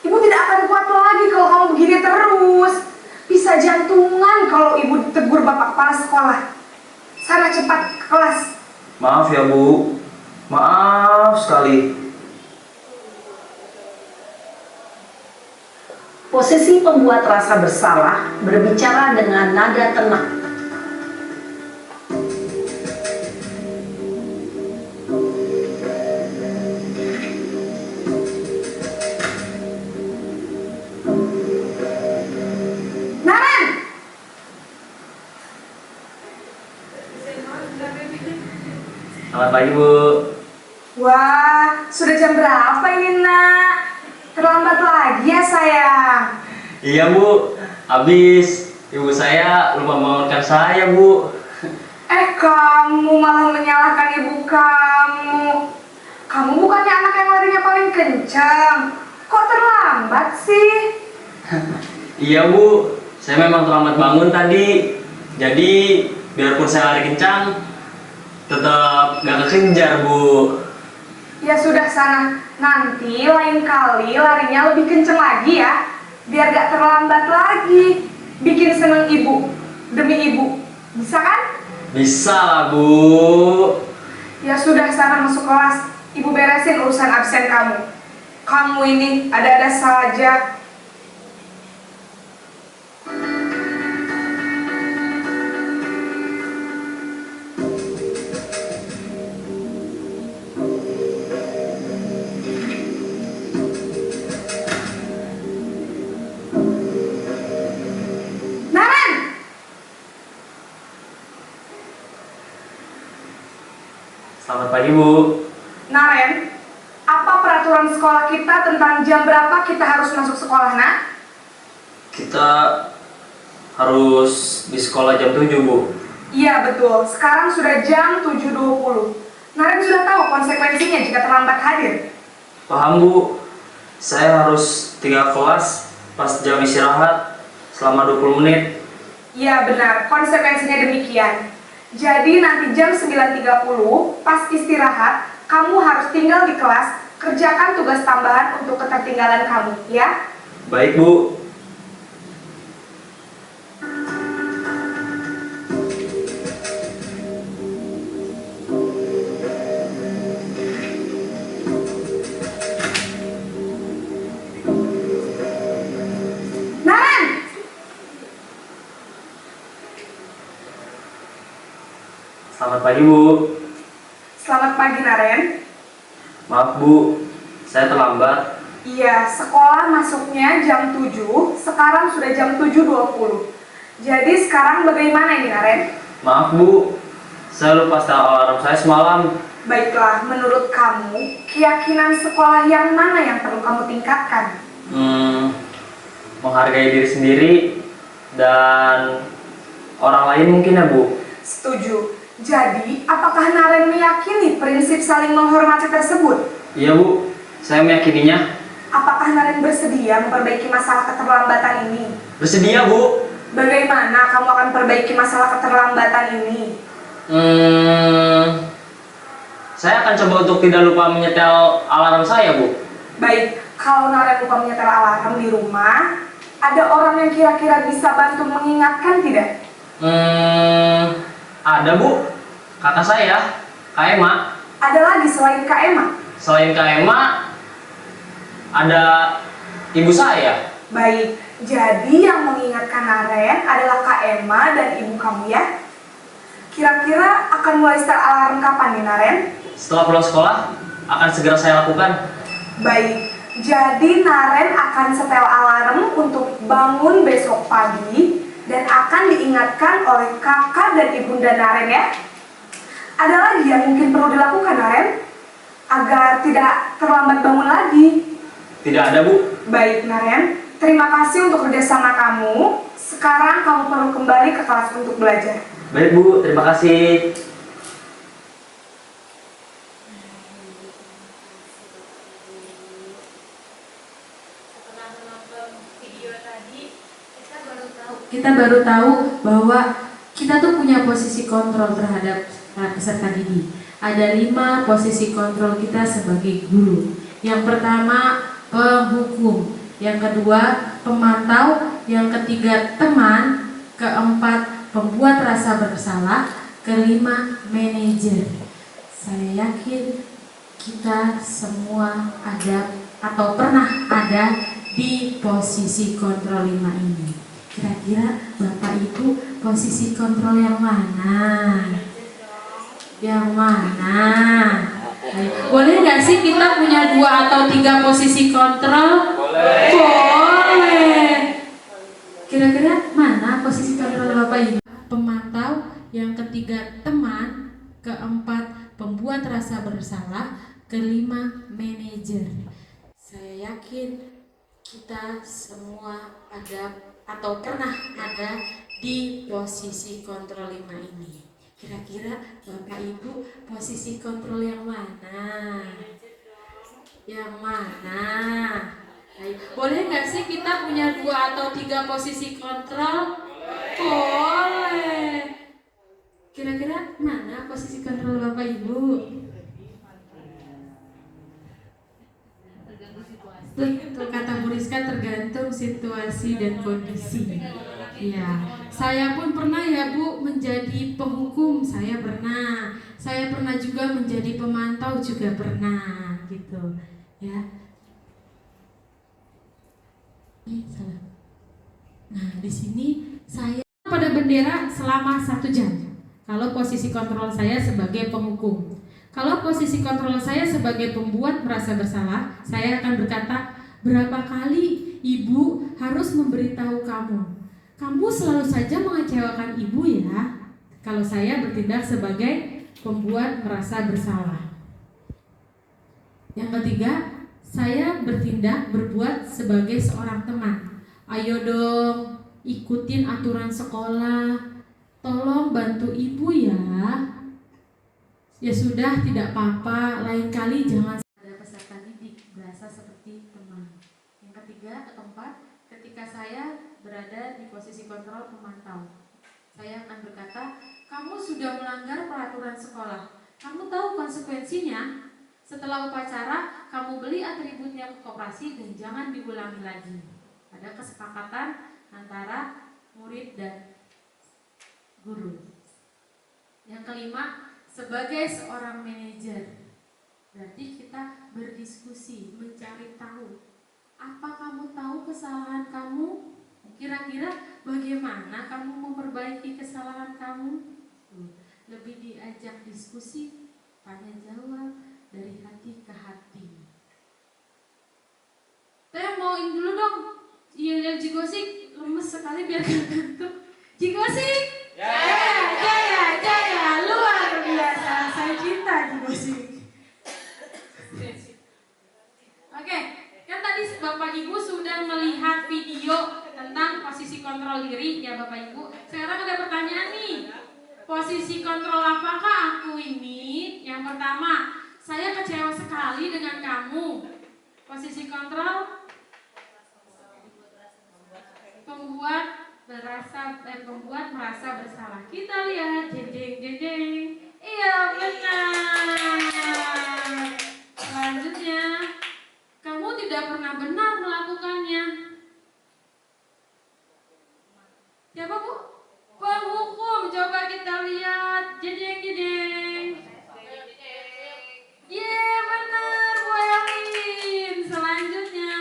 Ibu tidak akan kuat lagi kalau kamu begini terus. Bisa jantungan kalau ibu ditegur bapak kepala sekolah. Sana cepat ke kelas. Maaf ya, Bu. Maaf sekali. Posisi pembuat rasa bersalah berbicara dengan nada tenang. Naren! Selamat pagi, Bu. Wah, sudah jam berapa ini nak? Terlambat lagi ya sayang. Iya, Bu. Habis ibu saya lupa membangunkan saya, Bu. Kamu malah menyalahkan ibu kamu. Kamu bukannya anak yang larinya paling kencang. Kok terlambat sih? Iya, Bu. Saya memang terlambat bangun tadi. Jadi, biarpun saya lari kencang, tetap gak kekejar, Bu. Ya sudah sana, nanti lain kali larinya lebih kenceng lagi ya. Biar gak terlambat lagi. Bikin seneng ibu, demi ibu. Bisa kan? Bisa lah, Bu. Ya sudah sana masuk kelas. Ibu beresin urusan absen kamu. Kamu ini ada-ada saja. Naren! Selamat pagi, Bu. Naren, apa peraturan sekolah kita tentang jam berapa kita harus masuk sekolah, nak? Kita harus di sekolah jam 7, Bu. Iya betul, sekarang sudah jam 7.20. Naren sudah tahu konsekuensinya jika terlambat hadir. Paham, Bu. Saya harus tinggal kelas pas jam istirahat selama 20 menit. Iya benar, konsekuensinya demikian. Jadi nanti jam 9.30 pas istirahat, kamu harus tinggal di kelas, kerjakan tugas tambahan untuk ketertinggalan kamu, ya? Baik, Bu. Naren! Selamat pagi, Bu. Selamat pagi Naren. Maaf, Bu. Saya terlambat. Iya, sekolah masuknya jam 7, sekarang sudah jam 7.20. Jadi sekarang bagaimana ini Naren? Maaf, Bu. Saya lupa setel alarm saya semalam. Baiklah, menurut kamu, keyakinan sekolah yang mana yang perlu kamu tingkatkan? Menghargai diri sendiri dan orang lain mungkin ya, Bu. Setuju. Jadi, apakah Naren meyakini prinsip saling menghormati tersebut? Iya, Bu. Saya meyakininya. Apakah Naren bersedia memperbaiki masalah keterlambatan ini? Bersedia, Bu. Bagaimana kamu akan perbaiki masalah keterlambatan ini? Saya akan coba untuk tidak lupa menyetel alarm saya, Bu. Baik, kalau Naren lupa menyetel alarm di rumah, ada orang yang kira-kira bisa bantu mengingatkan tidak? Ada, Bu. Kakak saya, Kak Ema. Ada lagi selain Kak Emma? Selain Kak Ema, ada ibu saya. Baik, jadi yang mengingatkan Naren adalah Kak Emma dan ibu kamu ya? Kira-kira akan mulai start alarm kapan nih Naren? Setelah pulang sekolah, akan segera saya lakukan. Baik, jadi Naren akan setel alarm untuk bangun besok pagi dan akan diingatkan oleh kakak dan ibunda Naren ya. Ada lagi yang mungkin perlu dilakukan Naren agar tidak terlambat bangun lagi? Tidak ada, Bu. Baik Naren, terima kasih untuk kerjasama kamu. Sekarang kamu perlu kembali ke kelas untuk belajar. Baik, Bu. Terima kasih. Setelah menonton video tadi, kita baru tahu bahwa kita tuh punya posisi kontrol terhadap peserta didik. Ada 5 posisi kontrol kita sebagai guru. Yang pertama, penghukum. Yang kedua, pemantau. Yang ketiga, teman. Keempat, pembuat rasa bersalah. Kelima, manajer. Saya yakin kita semua ada atau pernah ada di posisi kontrol 5 ini. Kira-kira Bapak Ibu posisi kontrol yang mana? Yang mana? Boleh nggak sih kita punya 2 atau 3 posisi kontrol? Boleh. Kira-kira mana posisi kontrol Bapak Ibu? Pemantau, yang ketiga teman, keempat pembuat rasa bersalah, kelima manajer. Saya yakin kita semua ada atau pernah ada di posisi kontrol 5 ini. Kira-kira Bapak Ibu posisi kontrol yang mana? Yang mana? Boleh nggak sih kita punya 2 atau 3 posisi kontrol? Boleh. Kira-kira mana posisi kontrol Bapak Ibu? Betul kata Bu Rizka, tergantung situasi dan kondisi. Ya, saya pun pernah ya Bu menjadi penghukum, saya pernah juga menjadi pemantau juga pernah gitu. Ya. Salah. Nah, di sini saya pada bendera selama 1 jam. Kalau posisi kontrol saya sebagai penghukum. Kalau posisi kontrol saya sebagai pembuat merasa bersalah, saya akan berkata, berapa kali ibu harus memberitahu kamu? Kamu selalu saja mengecewakan ibu ya. Kalau saya bertindak sebagai pembuat merasa bersalah. Yang ketiga, saya bertindak berbuat sebagai seorang teman. Ayo dong, ikutin aturan sekolah. Tolong bantu ibu ya. Ya sudah, tidak apa-apa, lain kali jangan ada peserta didik, berasa seperti teman. Yang ketiga atau keempat, ketika saya berada di posisi kontrol pemantau, saya akan berkata, kamu sudah melanggar peraturan sekolah. Kamu tahu konsekuensinya? Setelah upacara, kamu beli atributnya ke koperasi dan jangan diulangi lagi. Ada kesepakatan antara murid dan guru. Yang kelima, sebagai seorang manajer, berarti kita berdiskusi, mencari tahu. Apa kamu tahu kesalahan kamu? Kira-kira bagaimana kamu memperbaiki kesalahan kamu? Lebih diajak diskusi, tanya jawab dari hati ke hati. Teh mau dulu dong. Iya, Jigosik lemes sekali biar ngantuk. Jigosik. Jaya, luar biasa. Saya cinta Jigosik. Oke, kan tadi Bapak Ibu sudah melihat video tentang posisi kontrol diri ya Bapak Ibu. Sekarang ada pertanyaan nih. Posisi kontrol apakah aku ini? Yang pertama, saya kecewa sekali dengan kamu. Posisi kontrol membuat merasa bersalah. Kita lihat, jeng. Iya benar. Selanjutnya, kamu tidak pernah benar melakukannya. Siapa Bu? Penghukum. Coba kita lihat, jeng. Iya benar Bu Elin. Selanjutnya,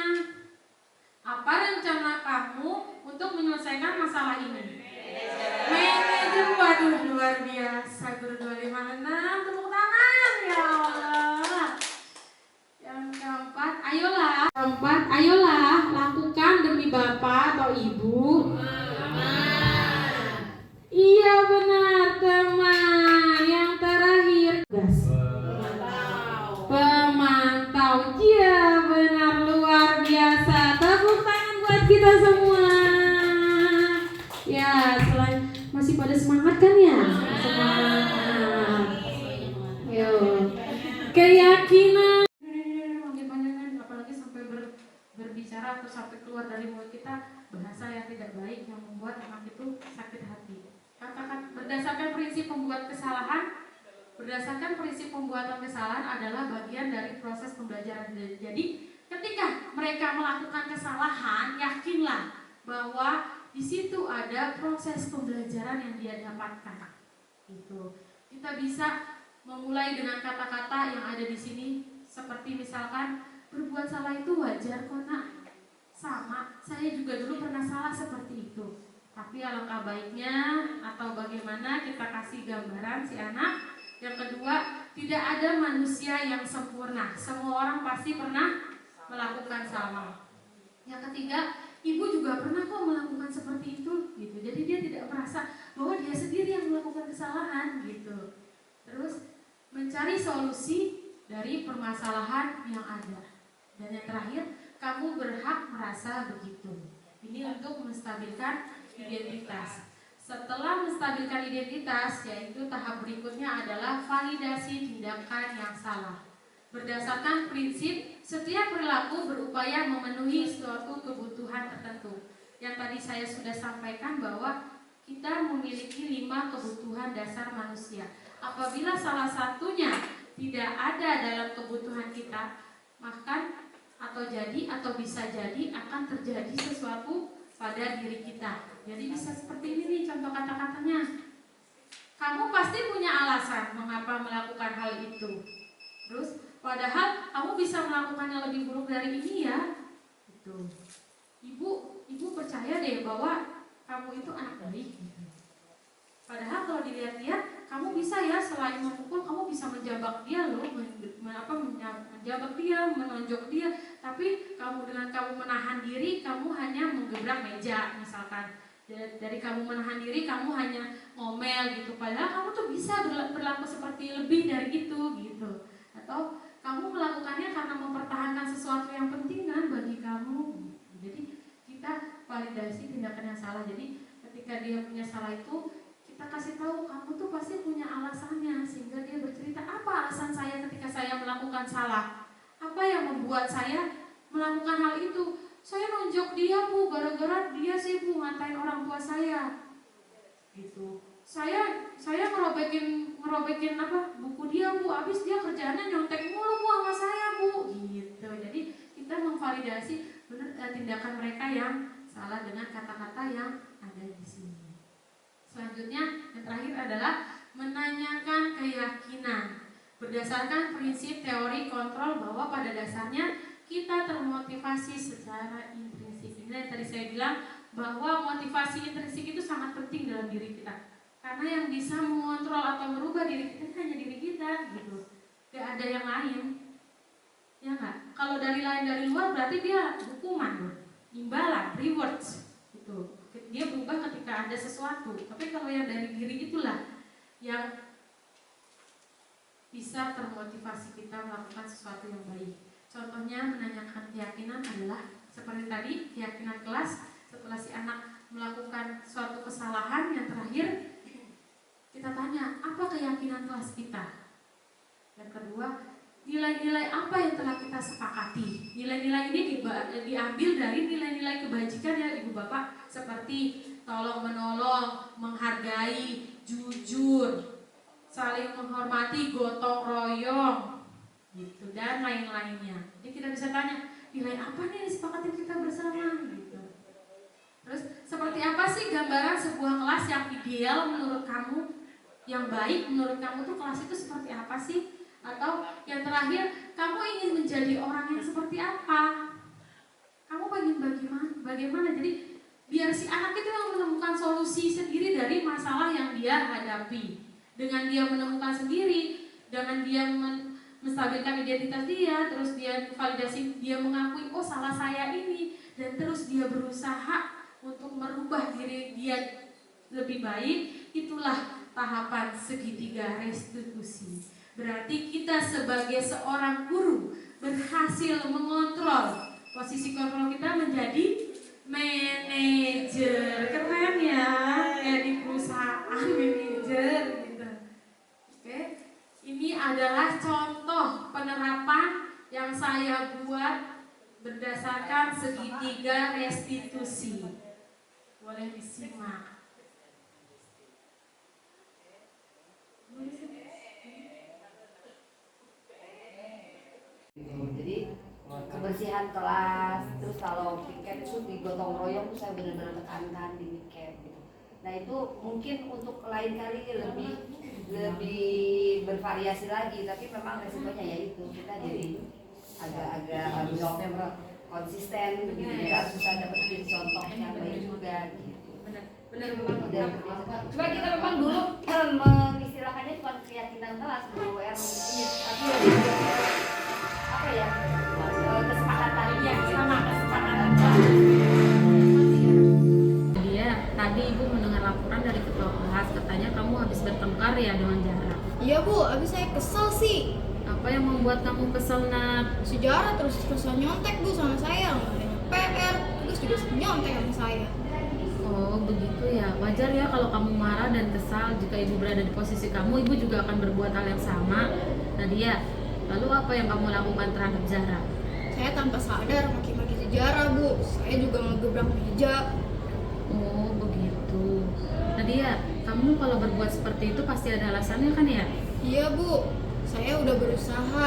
apa rencana kamu untuk menyelesaikan masalah ini? Manajer, waduh luar biasa. Guru 256, tepuk tangan ya Allah. Yang keempat, ayolah lakukan demi bapak atau ibu. Iya benar teman. Yang terakhir, gas. Pemantau. Iya benar, luar biasa. Tepuk tangan buat kita semua. Ya, selain masih pada semangat kan ya? Semangat. Yo. Keyakinan. Apalagi sampai berbicara atau sampai keluar dari mulut kita bahasa yang tidak baik yang membuat anak itu sakit hati. Katakan berdasarkan prinsip pembuatan kesalahan adalah bagian dari proses pembelajaran. Jadi ketika mereka melakukan kesalahan, yakinlah bahwa di situ ada proses pembelajaran yang dia dapatkan. Gitu. Kita bisa memulai dengan kata-kata yang ada di sini, seperti misalkan berbuat salah itu wajar kok nak. Sama, saya juga dulu pernah salah seperti itu. Tapi alangkah baiknya atau bagaimana kita kasih gambaran si anak. Yang kedua, tidak ada manusia yang sempurna. Semua orang pasti pernah melakukan salah. Yang ketiga, ibu juga pernah kok melakukan seperti itu, gitu. Jadi dia tidak merasa bahwa dia sendiri yang melakukan kesalahan, gitu. Terus mencari solusi dari permasalahan yang ada. Dan yang terakhir, kamu berhak merasa begitu. Ini untuk menstabilkan identitas. Setelah menstabilkan identitas, yaitu tahap berikutnya adalah validasi tindakan yang salah. Berdasarkan prinsip, setiap perilaku berupaya memenuhi suatu kebutuhan tertentu. Yang tadi saya sudah sampaikan bahwa kita memiliki 5 kebutuhan dasar manusia. Apabila salah satunya tidak ada dalam kebutuhan kita, maka atau bisa jadi akan terjadi sesuatu pada diri kita. Jadi bisa seperti ini nih contoh kata-katanya. Kamu pasti punya alasan mengapa melakukan hal itu. Terus padahal kamu bisa melakukannya lebih buruk dari ini ya. Gitu. Ibu percaya deh bahwa kamu itu anak baik. Gitu. Padahal kalau dilihat-lihat, kamu bisa ya selain memukul, kamu bisa menjabak dia loh, menjabak dia, menonjok dia. Tapi dengan kamu menahan diri, kamu hanya menggebrak meja misalkan. Dari kamu menahan diri, kamu hanya ngomel gitu. Padahal kamu tuh bisa berlaku seperti lebih dari itu gitu. Atau kamu melakukannya karena mempertahankan sesuatu yang penting kan bagi kamu. Jadi kita validasi tindakan yang salah. Jadi ketika dia punya salah itu, kita kasih tahu kamu tuh pasti punya alasannya, sehingga dia bercerita apa alasan saya ketika saya melakukan salah, apa yang membuat saya melakukan hal itu. Saya nonjok dia bu, gara-gara dia sih bu ngatain orang tua saya, gitu. Saya ngerobekin apa buku dia bu, habis dia kerjaannya nyontek mulu bu sama saya bu, gitu. Jadi kita memvalidasi benar tindakan mereka yang salah dengan kata-kata yang ada di sini. Selanjutnya yang terakhir adalah menanyakan keyakinan berdasarkan prinsip teori kontrol bahwa pada dasarnya kita termotivasi secara intrinsik. Ini yang tadi saya bilang bahwa motivasi intrinsik itu sangat penting dalam diri kita, karena yang bisa mengontrol atau merubah diri kita hanya diri kita, gitu. Gak ada yang lain, ya nggak? Kalau dari luar berarti dia hukuman, imbalan, rewards, gitu. Dia berubah ketika ada sesuatu. Tapi kalau yang dari diri itulah yang bisa termotivasi kita melakukan sesuatu yang baik. Contohnya menanyakan keyakinan adalah seperti tadi, keyakinan kelas. Setelah si anak melakukan suatu kesalahan, yang terakhir kita tanya, apa keyakinan kelas kita? Yang kedua, nilai-nilai apa yang telah kita sepakati. Nilai-nilai ini diambil dari nilai-nilai kebajikan ya Ibu Bapak, seperti tolong menolong, menghargai, jujur, saling menghormati, gotong royong, gitu, dan lain-lainnya. Jadi kita bisa tanya, nilai apa nih yang disepakati kita bersama, gitu. Terus seperti apa sih gambaran sebuah kelas yang ideal menurut kamu, yang baik menurut kamu tuh kelas itu seperti apa sih? Atau yang terakhir, kamu ingin menjadi orang yang seperti apa? Kamu pengen bagaimana? Jadi biar si anak itu yang menemukan solusi sendiri dari masalah yang dia hadapi. Dengan dia menemukan sendiri, dengan dia menstabilkan identitas dia, terus dia validasi, dia mengakui, oh salah saya ini, dan terus dia berusaha untuk merubah diri dia lebih baik. Itulah tahapan segitiga restitusi. Berarti kita sebagai seorang guru berhasil mengontrol, posisi kontrol kita menjadi manajer. Keren ya, kayak di perusahaan manajer gitu. Oke, ini adalah contoh penerapan yang saya buat berdasarkan segitiga restitusi. Boleh disimak. Jadi kebersihan kelas, terus kalau piket itu digotong royong tuh saya benar-benar tekankan di piket gitu. Nah itu mungkin untuk lain kali lebih bervariasi lagi, tapi memang resikonya ya itu kita jadi agak jawabnya konsisten begitu, kita susah dapetin contoh yang baik juga gitu. Benar. Cuma kita memang dulu mengistilahkannya bukan keyakinan kelas Bu R, tapi apa ya, kesepakatan Ya, sama kesepakatan. Dia tadi Ibu mendengar laporan dari ketua kelas, katanya kamu habis bertengkar ya dengan Zahra. Iya Bu, abis saya kesel sih. Apa yang membuat kamu kesel, Nat? Sejarah terus-terusan nyontek Bu sama saya, nggak adanya PR, terus juga nyontek sama saya. Oh begitu ya, wajar ya kalau kamu marah dan kesal. Jika Ibu berada di posisi kamu, Ibu juga akan berbuat hal yang sama. Nadia, lalu apa yang kamu lakukan terhadap Zahra? Saya tanpa sadar maki-maki sejarah Bu, saya juga ngegebrak meja. Oh begitu. Nadia, kamu kalau berbuat seperti itu pasti ada alasannya kan ya? Iya Bu, saya udah berusaha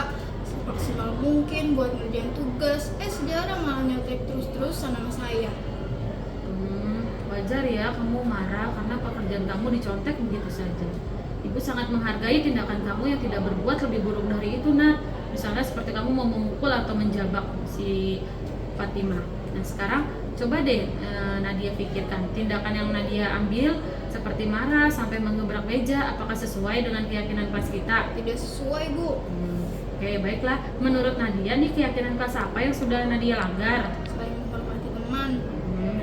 semaksimal mungkin buat ngerjain tugas, sejarah malah nyontek terus-terusan sama saya. Wajar ya kamu marah karena pekerjaan kamu dicontek begitu saja. Ibu sangat menghargai tindakan kamu yang tidak berbuat lebih buruk dari itu, Nat. Misalnya seperti kamu mau memukul atau menjabak si Fatimah. Nah sekarang coba deh Nadia pikirkan, tindakan yang Nadia ambil seperti marah sampai mengebrak meja, apakah sesuai dengan keyakinan kelas kita? Tidak sesuai Bu. Oke, baiklah. Menurut Nadia nih keyakinan kelas apa yang sudah Nadia langgar? Saling menghormati teman.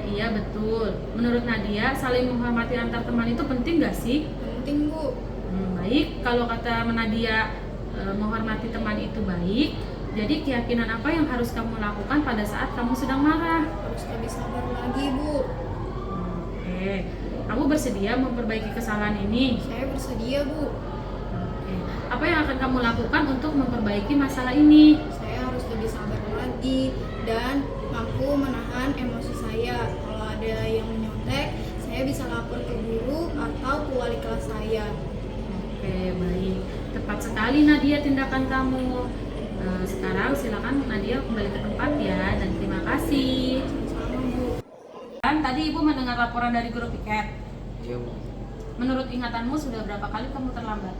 Iya betul. Menurut Nadia, saling menghormati antar teman itu penting gak sih? Penting Bu. Baik, kalau kata Nadia menghormati teman itu baik, Jadi keyakinan apa yang harus kamu lakukan pada saat kamu sedang marah? Harus lebih sabar lagi, Bu. Oke, kamu bersedia memperbaiki kesalahan ini? Saya bersedia, Bu. Oke, apa yang akan kamu lakukan untuk memperbaiki masalah ini? Saya harus lebih sabar lagi dan mampu menahan emosi saya. Kalau ada yang menyontek, saya bisa lapor ke guru atau ke wali kelas saya. Oke, baik. Tepat sekali Nadia tindakan kamu. Sekarang silakan Nadia kembali ke tempat ya, dan terima kasih. Sama-sama, Bu. Dan tadi Ibu mendengar laporan dari guru piket. Iya Bu. Menurut ingatanmu sudah berapa kali kamu terlambat?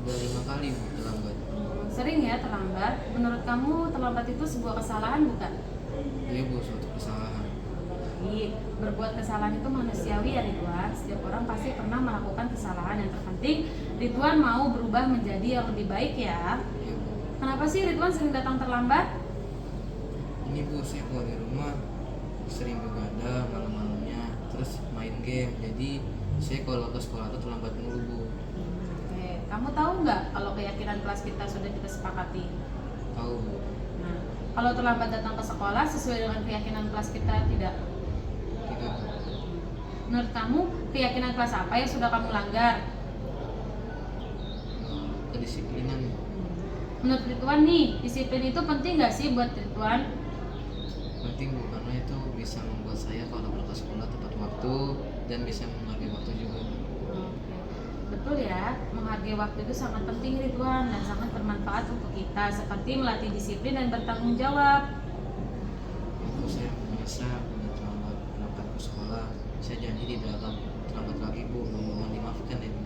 Sudah 5 kali Bu terlambat. Sering ya terlambat. Menurut kamu terlambat itu sebuah kesalahan bukan? Iya Bu, suatu kesalahan. Baik, berbuat kesalahan itu manusiawi ya Ridwan. Setiap orang pasti pernah melakukan kesalahan. Yang terpenting Ridwan mau berubah menjadi yang lebih baik ya. Iya Bu. Kenapa sih Ridwan sering datang terlambat? Ini Bu, saya kalau di rumah sering begadang malam-malamnya, terus main game. Jadi saya kalau ke sekolah itu terlambat mulu Bu. Oke, kamu tahu nggak kalau keyakinan kelas kita sudah kita sepakati? Tahu Bu. Nah, kalau terlambat datang ke sekolah sesuai dengan keyakinan kelas kita tidak? Tidak Bu. Menurut kamu keyakinan kelas apa yang sudah kamu langgar? Kedisiplinan Bu. Menurut Ridwan nih, disiplin itu penting nggak sih buat Ridwan? Penting Bu, karena itu bisa membuat saya kalau berangkat sekolah tepat waktu dan bisa menghargai waktu juga. Oke, betul ya. Menghargai waktu itu sangat penting Ridwan dan sangat bermanfaat untuk kita, seperti melatih disiplin dan bertanggung jawab. Itu saya merasa udah terlambat berangkat ke sekolah. Saya janji tidak akan terlambat lagi Bu. Mohon dimaafkan ya Bu.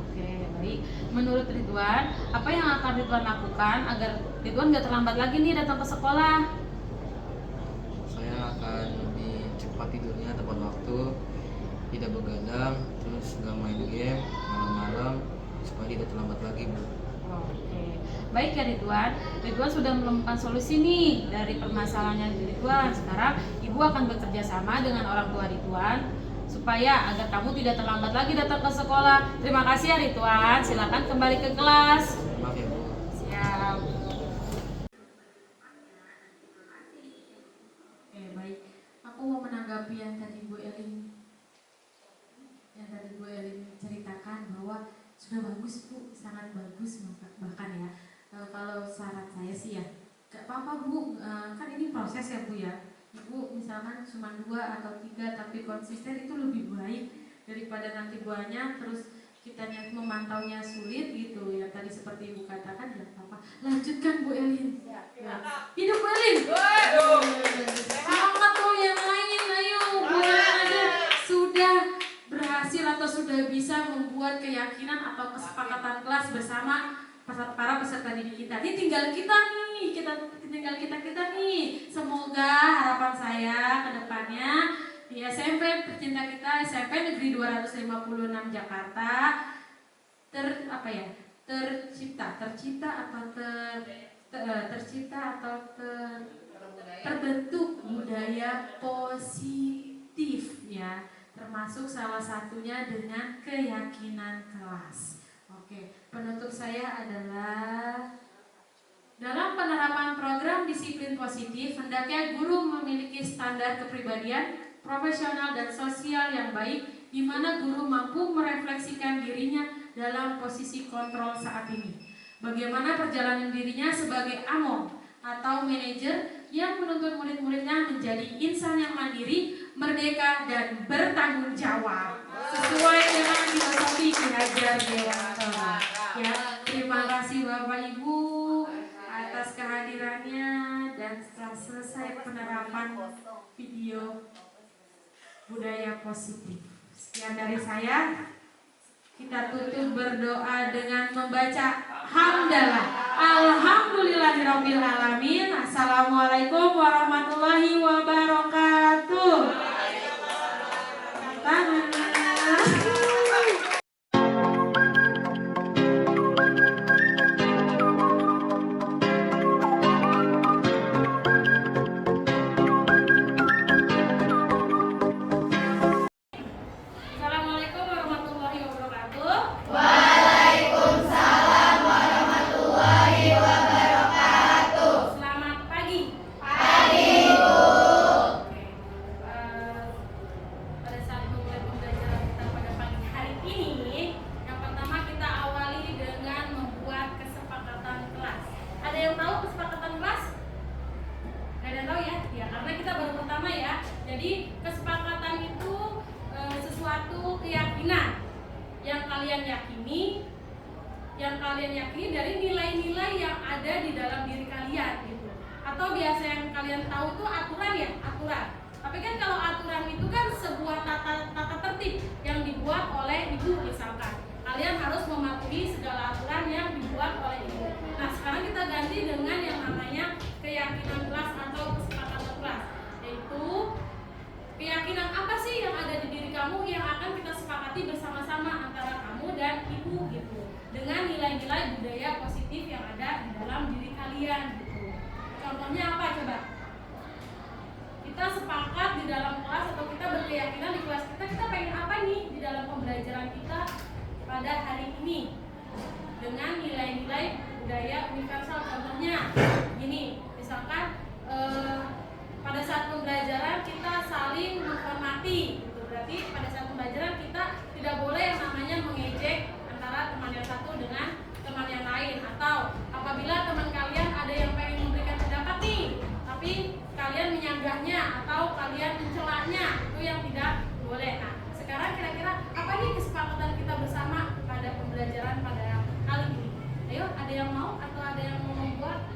Oke, baik. Menurut Ridwan, apa yang akan Ridwan lakukan agar Ridwan nggak terlambat lagi nih datang ke sekolah? Saya akan lebih cepat tidurnya tepat waktu, tidak begadang, terus nggak main game malam-malam supaya tidak terlambat lagi Bu. Oke, baik ya Ridwan. Ridwan sudah menemukan solusi nih dari permasalahannya Ridwan. Sekarang Ibu akan bekerja sama dengan orang tua Ridwan supaya agar kamu tidak terlambat lagi datang ke sekolah. Terima kasih ya Ridwan. Silakan kembali ke kelas. Maaf ya Bu. Siap. Oke, baik. Aku mau menanggapi yang tadi Bu Elin ceritakan bahwa sudah bagus Bu, sangat bagus bahkan ya. Kalau saran saya sih ya, gak apa-apa Bu, kan ini proses ya Bu ya. Ibu misalkan cuma 2 atau 3 tapi konsisten itu lebih baik daripada nanti banyak terus kitanya memantaunya sulit gitu ya. Tadi seperti Ibu katakan ya apa-apa. Lanjutkan Bu Elin. Ya. Hidup Bu Elin. Semangat tuh yang lain, ayo Bu Elin aja sudah berhasil atau sudah bisa membuat keyakinan atau kesepakatan kelas bersama para peserta didik kita. Ini tinggal kita nih. Semoga harapan saya ke depannya di SMP tercinta kita, SMP Negeri 256 Jakarta terbentuk budaya positif ya, termasuk salah satunya dengan keyakinan kelas. Oke, penutup saya adalah dalam penerapan program disiplin positif, hendaknya guru memiliki standar kepribadian, profesional dan sosial yang baik, di mana guru mampu merefleksikan dirinya dalam posisi kontrol saat ini. Bagaimana perjalanan dirinya sebagai among atau manajer yang menuntut murid-muridnya menjadi insan yang mandiri, merdeka dan bertanggung jawab sesuai dengan filosofi Ki Hajar Dewantara. Ya, terima kasih Bapak Ibu atas kehadirannya, dan setelah selesai penerapan video budaya positif. Sekian dari saya. Kita tutup berdoa dengan membaca hamdalah. Alhamdulillahirabbil alamin. Assalamualaikum warahmatullahi wabarakatuh. Tangan. Assalamualaikum warahmatullahi wabarakatuh. Waalaikumsalam warahmatullahi wabarakatuh. keyakinan yang kalian yakini dari nilai-nilai yang ada di dalam diri kalian gitu. Atau biasa yang kalian tahu itu aturan ya, aturan. Tapi kan kalau aturan itu kan sebuah tata tertib yang dibuat oleh ibu misalkan. Kalian harus mematuhi segala aturan yang dibuat oleh ibu. Nah, sekarang kita ganti dengan yang namanya keyakinan kelas atau kesepakatan kelas. Yaitu keyakinan apa sih yang ada di diri kamu yang akan kita sepakati bersama-sama antara kamu dan ibu gitu. Dengan nilai-nilai budaya positif yang ada di dalam diri kalian gitu. Contohnya apa coba? Kita sepakat di dalam kelas atau kita berkeyakinan di kelas kita pengen apa nih di dalam pembelajaran kita pada hari ini dengan nilai-nilai budaya universal. Contohnya gini, misalkan pada saat pembelajaran kita saling menghormati gitu. Berarti pada saat pembelajaran kita tidak boleh yang namanya mengejek antara teman yang satu dengan teman yang lain. Atau apabila teman kalian ada yang pengen memberikan pendapat nih tapi kalian menyanggahnya atau kalian mencelanya, itu yang tidak boleh. Nah, sekarang kira-kira apa nih kesepakatan kita bersama pada pembelajaran pada kali ini? Ayo, ada yang mau atau ada yang mau membuat?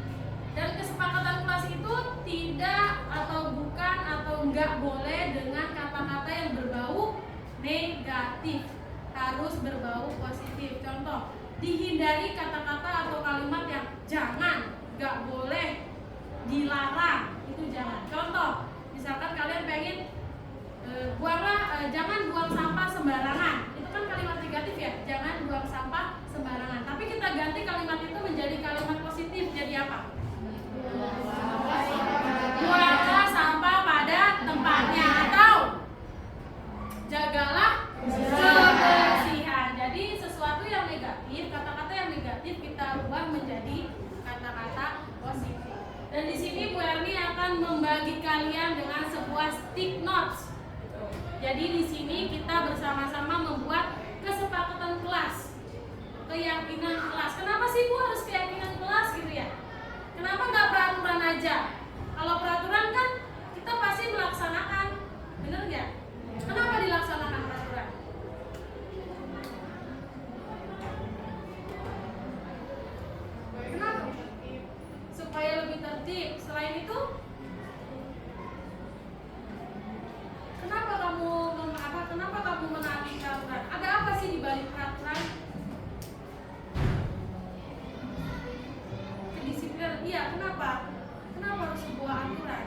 Dan kesepakatan kelas itu tidak atau bukan atau enggak boleh dengan kata-kata yang berbau negatif, harus berbau positif. Contoh, dihindari kata-kata atau kalimat yang jangan, enggak boleh, dilarang, itu jangan. Contoh, misalkan kalian pengen jangan buang sampah sembarangan, itu kan kalimat negatif ya, jangan buang sampah sembarangan. Tapi kita ganti kalimat itu menjadi kalimat positif, jadi apa? Buanglah sampah pada tempatnya atau jagalah kebersihan. Jadi sesuatu yang negatif, kata-kata yang negatif kita ubah menjadi kata-kata positif. Dan di sini Bu Erni akan membagi kalian dengan sebuah stick notes. Jadi di sini kita bersama-sama membuat kesepakatan kelas, keyakinan kelas. Kenapa sih Bu harus keyakinan kelas gitu ya? Kenapa nggak peraturan aja? Kalau peraturan kan kita pasti melaksanakan, bener nggak? Kenapa dilaksanakan peraturan? Kenapa? Supaya lebih tertib. Selain itu, kenapa kamu menaati peraturan? Ada apa sih di balik peraturan? Kedisiplinan. Iya, kenapa? Kenapa harus sebuah aturan?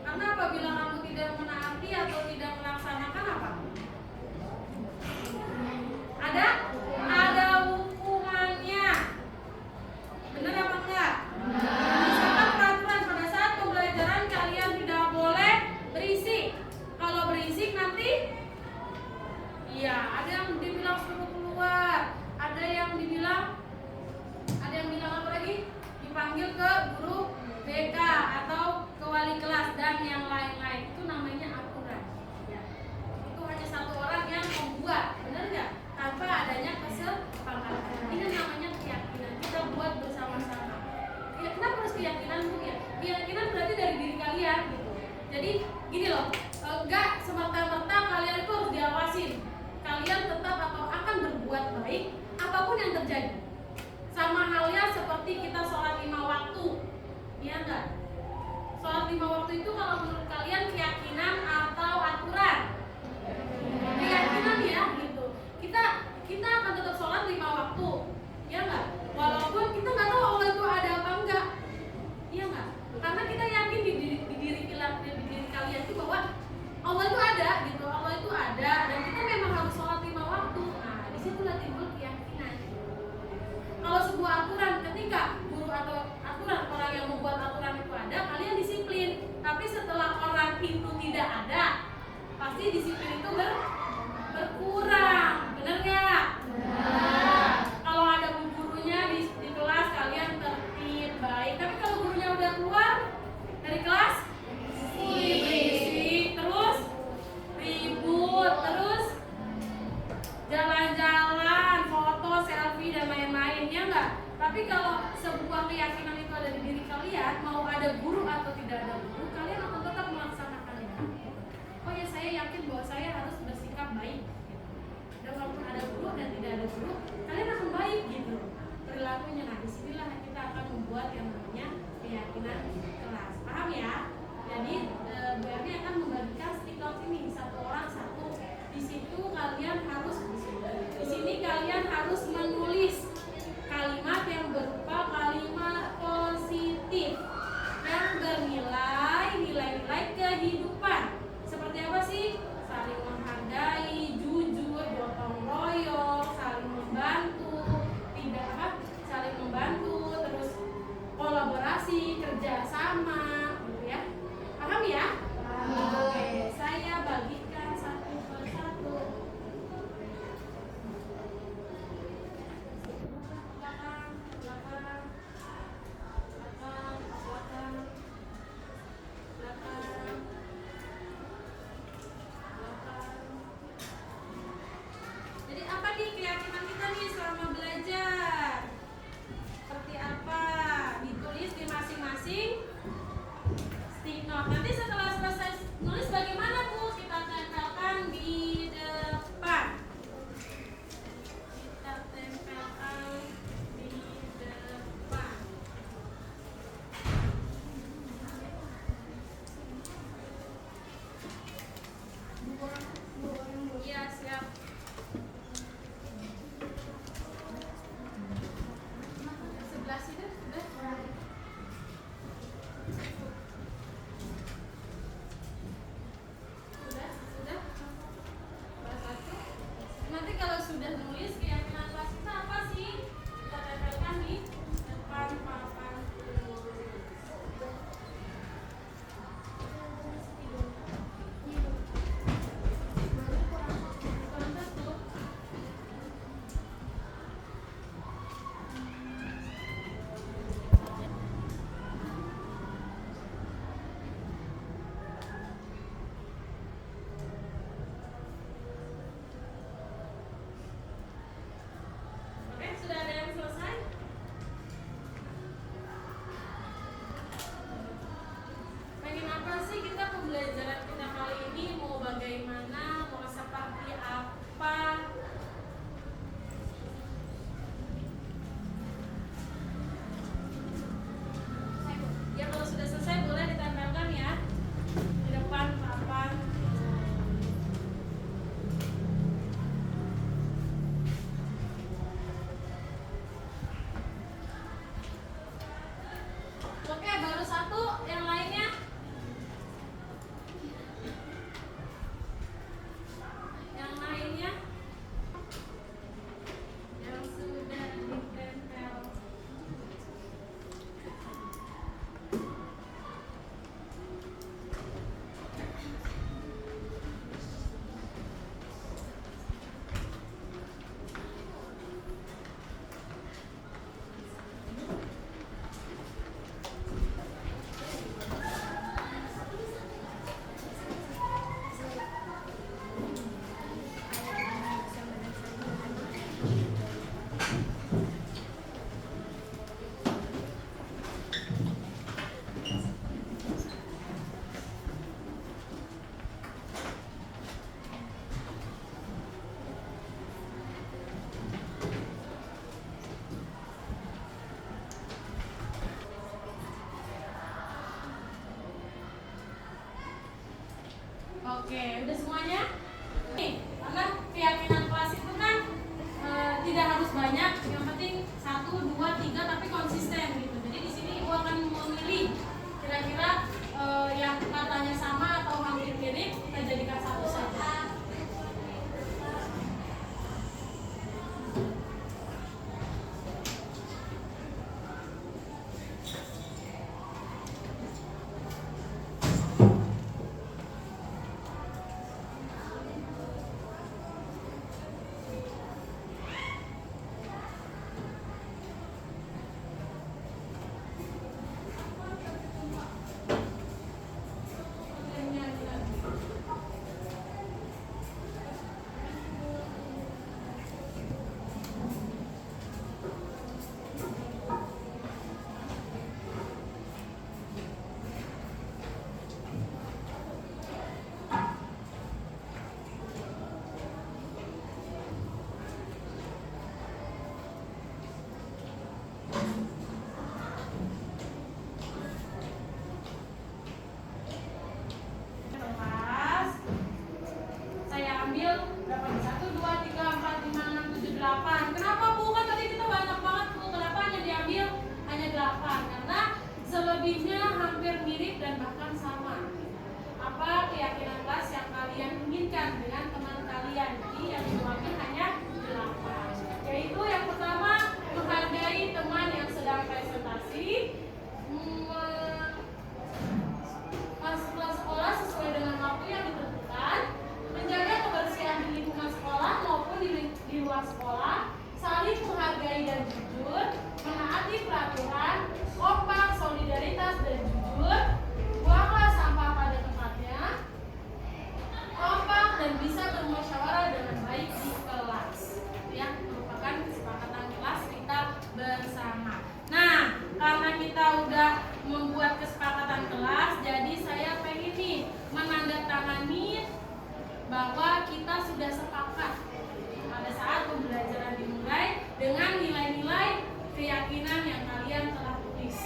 Karena apabila kamu tidak menaati atau tidak melaksanakan apa? Ada hukumannya. Benar apa enggak? Misalkan peraturan pada saat pembelajaran kalian tidak boleh berisik. Kalau berisik nanti iya, ada yang dibilang suruh keluar, ada yang bilang apa lagi? Dipanggil ke guru BK atau ke wali kelas dan yang lain-lain. Itu namanya aturan. Ya. Itu hanya satu orang yang membuat, benar nggak? Tanpa adanya kesepakatan. Ini namanya keyakinan. Kita buat bersama-sama. Ya, kenapa harus keyakinan Bu ya? Keyakinan berarti dari diri kalian gitu. Jadi gini loh, enggak semerta-merta kalian itu harus diawasin. Kalian tetap atau akan berbuat baik apapun yang terjadi. Sama halnya seperti kita sholat 5 waktu, iya enggak? Sholat 5 waktu itu kalau menurut kalian keyakinan atau aturan? Keyakinan ya gitu. Kita akan tetap sholat 5 waktu, iya enggak? Walaupun kita nggak tahu Allah itu ada apa enggak, iya enggak? Karena kita yakin di diri kalian itu bahwa Allah itu ada gitu, Allah itu ada dan kita memang harus sholat 5 waktu. Nah, disitulah timbul keyakinan. Kalau sebuah aturan, ketika guru atau aturan orang yang membuat aturan itu ada, kalian disiplin. Tapi setelah orang itu tidak ada, pasti disiplin itu berkurang. Benar nggak? Nah, kalau ada gurunya di kelas kalian tertib baik. Tapi kalau gurunya udah keluar dari kelas, berisik, terus ribut, terus jalan-jalan, foto, selfie dan lain-lain, ya enggak? Tapi kalau sebuah keyakinan itu ada di diri kalian, mau ada guru atau tidak ada guru, kalian akan tetap melaksanakannya. Oh ya, saya yakin yakin bahwa saya harus bersikap baik gitu. Dan walaupun ada guru dan tidak ada guru, kalian akan baik gitu perilakunya. Nah disinilah kita akan membuat yang namanya keyakinan kelas. Paham ya? Jadi Bu Erni akan membagikan stick note ini satu orang satu. Di situ kalian harus di sini kalian harus menulis kalimat yang berupa kalimat positif yang bernilai nilai-nilai kehidupan. Seperti apa sih? Saling menghargai, jujur, gotong royong, saling membantu, tidak apa? Saling membantu, terus kolaborasi, kerjasama, gitu ya. Paham ya? Oke, saya bagi diambil berapa nih? 1, 2, 3, 4, 5, 6, 7, 8. Kenapa Bu? Kan tadi kita banyak banget Bu. Kenapa hanya diambil hanya 8? Karena selebihnya hampir mirip dan bahkan sama. Apa keyakinan kelas yang kalian inginkan dengan teman kalian? Jadi yang diambil hanya 8. Yaitu yang pertama, menghargai teman yang sedang presentasi, masuk sekolah sesuai dengan waktu yang ditentukan, menjaga kebersihan di lingkungan sekolah maupun di luar sekolah, saling menghargai dan jujur, menaati peraturan, kompak, solidaritas dan jujur, buanglah sampah pada tempatnya, kompak dan bisa bermusyawarah dengan baik di kelas. Itu yang merupakan kesepakatan kelas kita bersama. Nah, karena kita udah membuat kesepakatan kelas, jadi saya pengen nih menandatangani bahwa kita sudah sepakat pada saat pembelajaran dimulai dengan nilai-nilai keyakinan yang kalian telah tulis.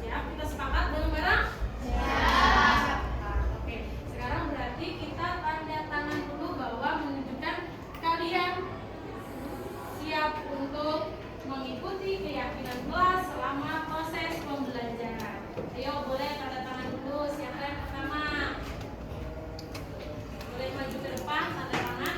Siap? Kita sepakat bareng-bareng? Siap. Oke, sekarang berarti kita tanda tangan dulu bahwa menunjukkan kalian siap untuk mengikuti keyakinan kelas selama proses pembelajaran. Ayo boleh tanda tangan dulu. Siapa yang pertama? Boleh maju ke depan tanda tangan.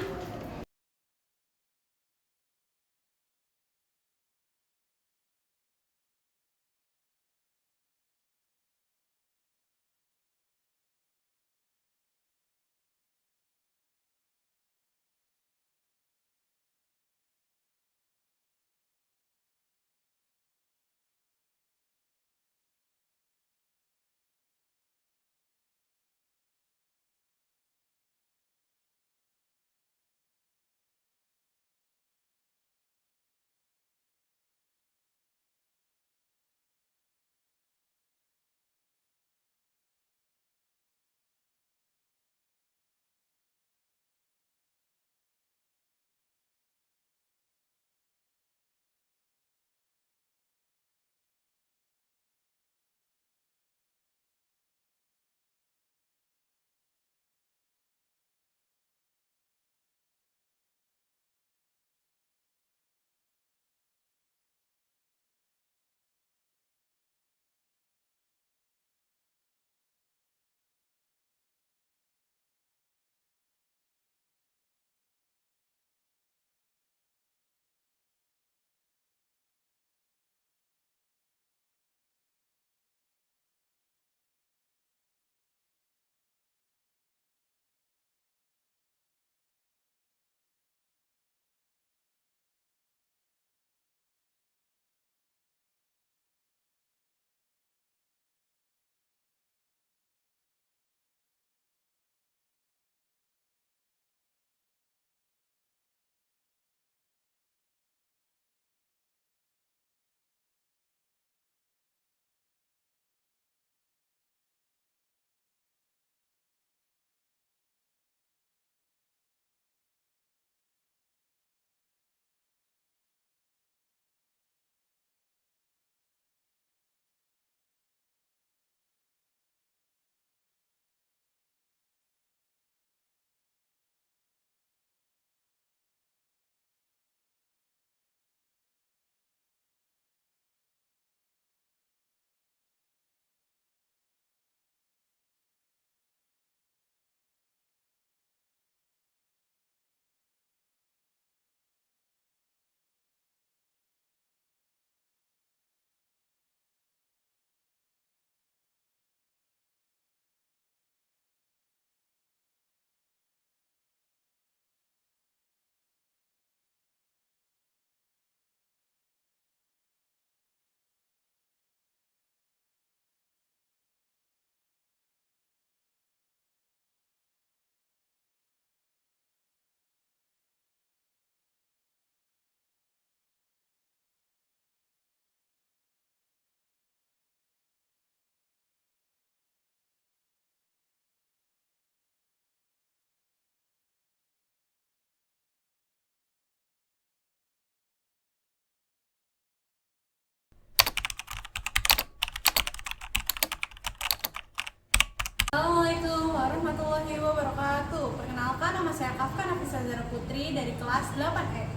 Perkenalkan, nama saya Kafka Nafisa Zara Putri dari kelas 8E.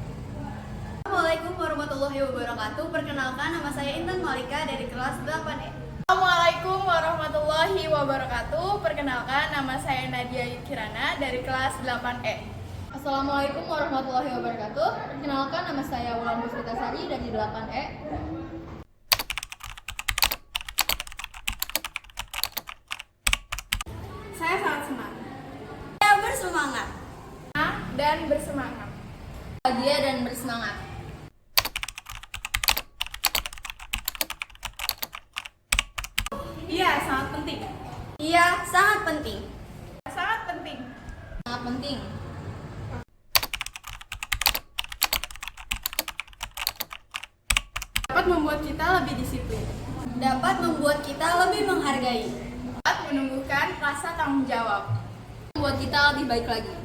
Assalamualaikum warahmatullahi wabarakatuh. Perkenalkan, nama saya Intan Malika dari kelas 8E. Assalamualaikum warahmatullahi wabarakatuh. Perkenalkan, nama saya Nadia Kirana dari kelas 8E. Assalamualaikum warahmatullahi wabarakatuh. Perkenalkan, nama saya Wulan Puspitasari dari 8E. Saya sangat senang. Saya bersemangat. Dan bersemangat. Bahagia dan bersemangat. Iya, sangat penting. Iya, sangat penting. Sangat penting. Sangat penting. Dapat membuat kita lebih disiplin. Dapat membuat kita lebih menghargai. Dapat menumbuhkan rasa tanggung jawab. Membuat kita lebih baik lagi.